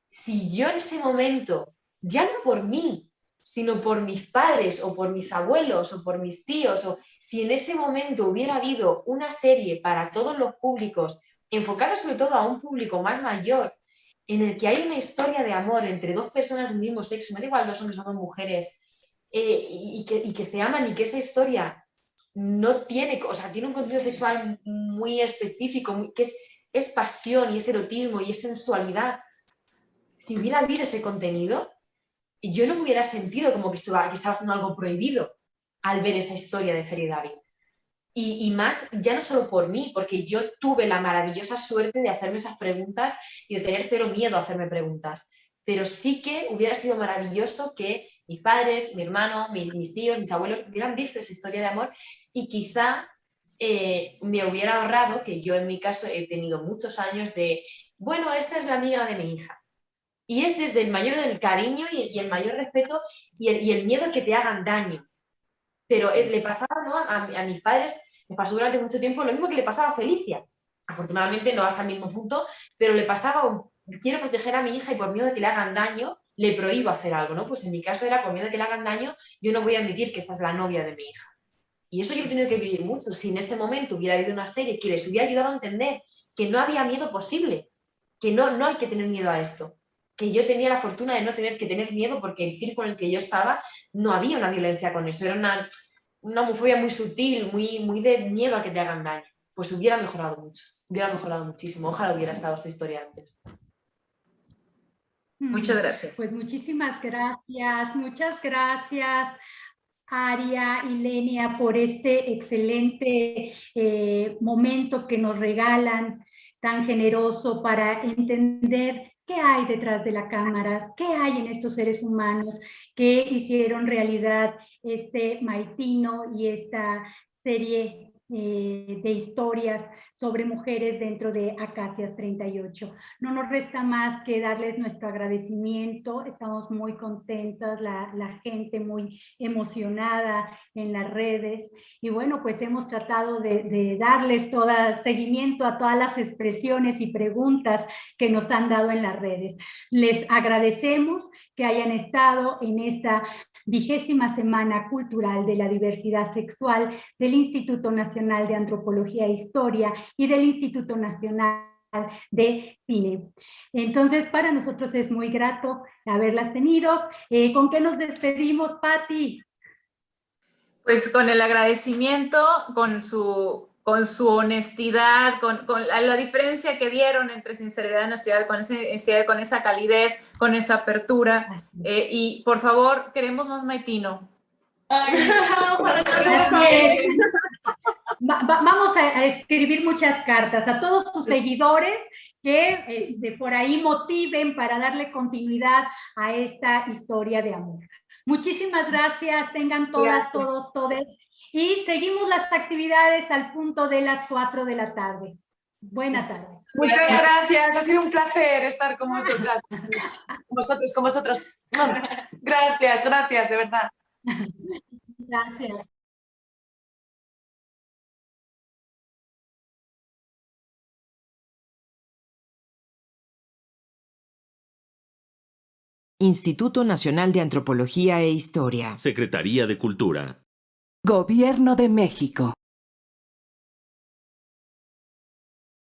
Si yo en ese momento, ya no por mí, sino por mis padres o por mis abuelos o por mis tíos, o si en ese momento hubiera habido una serie para todos los públicos, enfocada sobre todo a un público más mayor, en el que hay una historia de amor entre dos personas del mismo sexo, me da igual dos hombres o dos mujeres, y que se aman, y que esa historia no tiene, o sea, tiene un contenido sexual muy específico, que es pasión y es erotismo y es sensualidad. si hubiera habido ese contenido, yo no me hubiera sentido como que estaba haciendo algo prohibido al ver esa historia de Fer y David. Y más, ya no solo por mí, porque yo tuve la maravillosa suerte de hacerme esas preguntas y de tener cero miedo a hacerme preguntas. Pero sí que hubiera sido maravilloso que mis padres, mi hermano, mis tíos, mis abuelos hubieran visto esa historia de amor y quizá me hubiera ahorrado, que yo en mi caso he tenido muchos años de, bueno, esta es la amiga de mi hija. Y es desde el mayor del cariño y el mayor respeto y el miedo a que te hagan daño. Pero le pasaba, ¿no? a mis padres, me pasó durante mucho tiempo lo mismo que le pasaba a Felicia. Afortunadamente no hasta el mismo punto, pero le pasaba, quiero proteger a mi hija y por miedo de que le hagan daño, le prohíbo hacer algo, ¿no? Pues en mi caso era por miedo de que le hagan daño, yo no voy a admitir que esta es la novia de mi hija. Y eso yo he tenido que vivir mucho. Si en ese momento hubiera habido una serie que les hubiera ayudado a entender que no había miedo posible, que no hay que tener miedo a esto, que yo tenía la fortuna de no tener que tener miedo porque el círculo en el que yo estaba no había una violencia con eso, era una homofobia muy sutil, muy de miedo a que te hagan daño. Pues hubiera mejorado mucho, hubiera mejorado muchísimo. Ojalá hubiera estado esta historia antes. Muchas gracias. Pues muchísimas gracias, muchas gracias, Aria y Lenia, por este excelente momento que nos regalan, tan generoso, para entender qué hay detrás de las cámaras, qué hay en estos seres humanos que hicieron realidad este Maitino y esta serie de historias sobre mujeres dentro de Acacias 38. No nos resta más que darles nuestro agradecimiento. Estamos muy contentas, la gente muy emocionada en las redes. Y bueno, pues hemos tratado de darles seguimiento a todas las expresiones y preguntas que nos han dado en las redes. Les agradecemos que hayan estado en esta 20ª Semana Cultural de la Diversidad Sexual del Instituto Nacional de Antropología e Historia y del Instituto Nacional de Cine. Entonces, para nosotros es muy grato haberlas tenido. ¿Con qué nos despedimos, Patti? Pues con el agradecimiento, con su honestidad, con la diferencia que dieron entre sinceridad y honestidad, con esa calidez, con esa apertura. Y por favor, queremos más Maitino. Vamos a escribir muchas cartas a todos sus seguidores que por ahí motiven para darle continuidad a esta historia de amor. Muchísimas gracias, tengan todas, todos, todes. Y seguimos las actividades al punto de las 4 de la tarde. Buena tarde. Muchas gracias, ha sido un placer estar con vosotras. Con vosotros. Gracias, de verdad. Gracias. Instituto Nacional de Antropología e Historia. Secretaría de Cultura. Gobierno de México.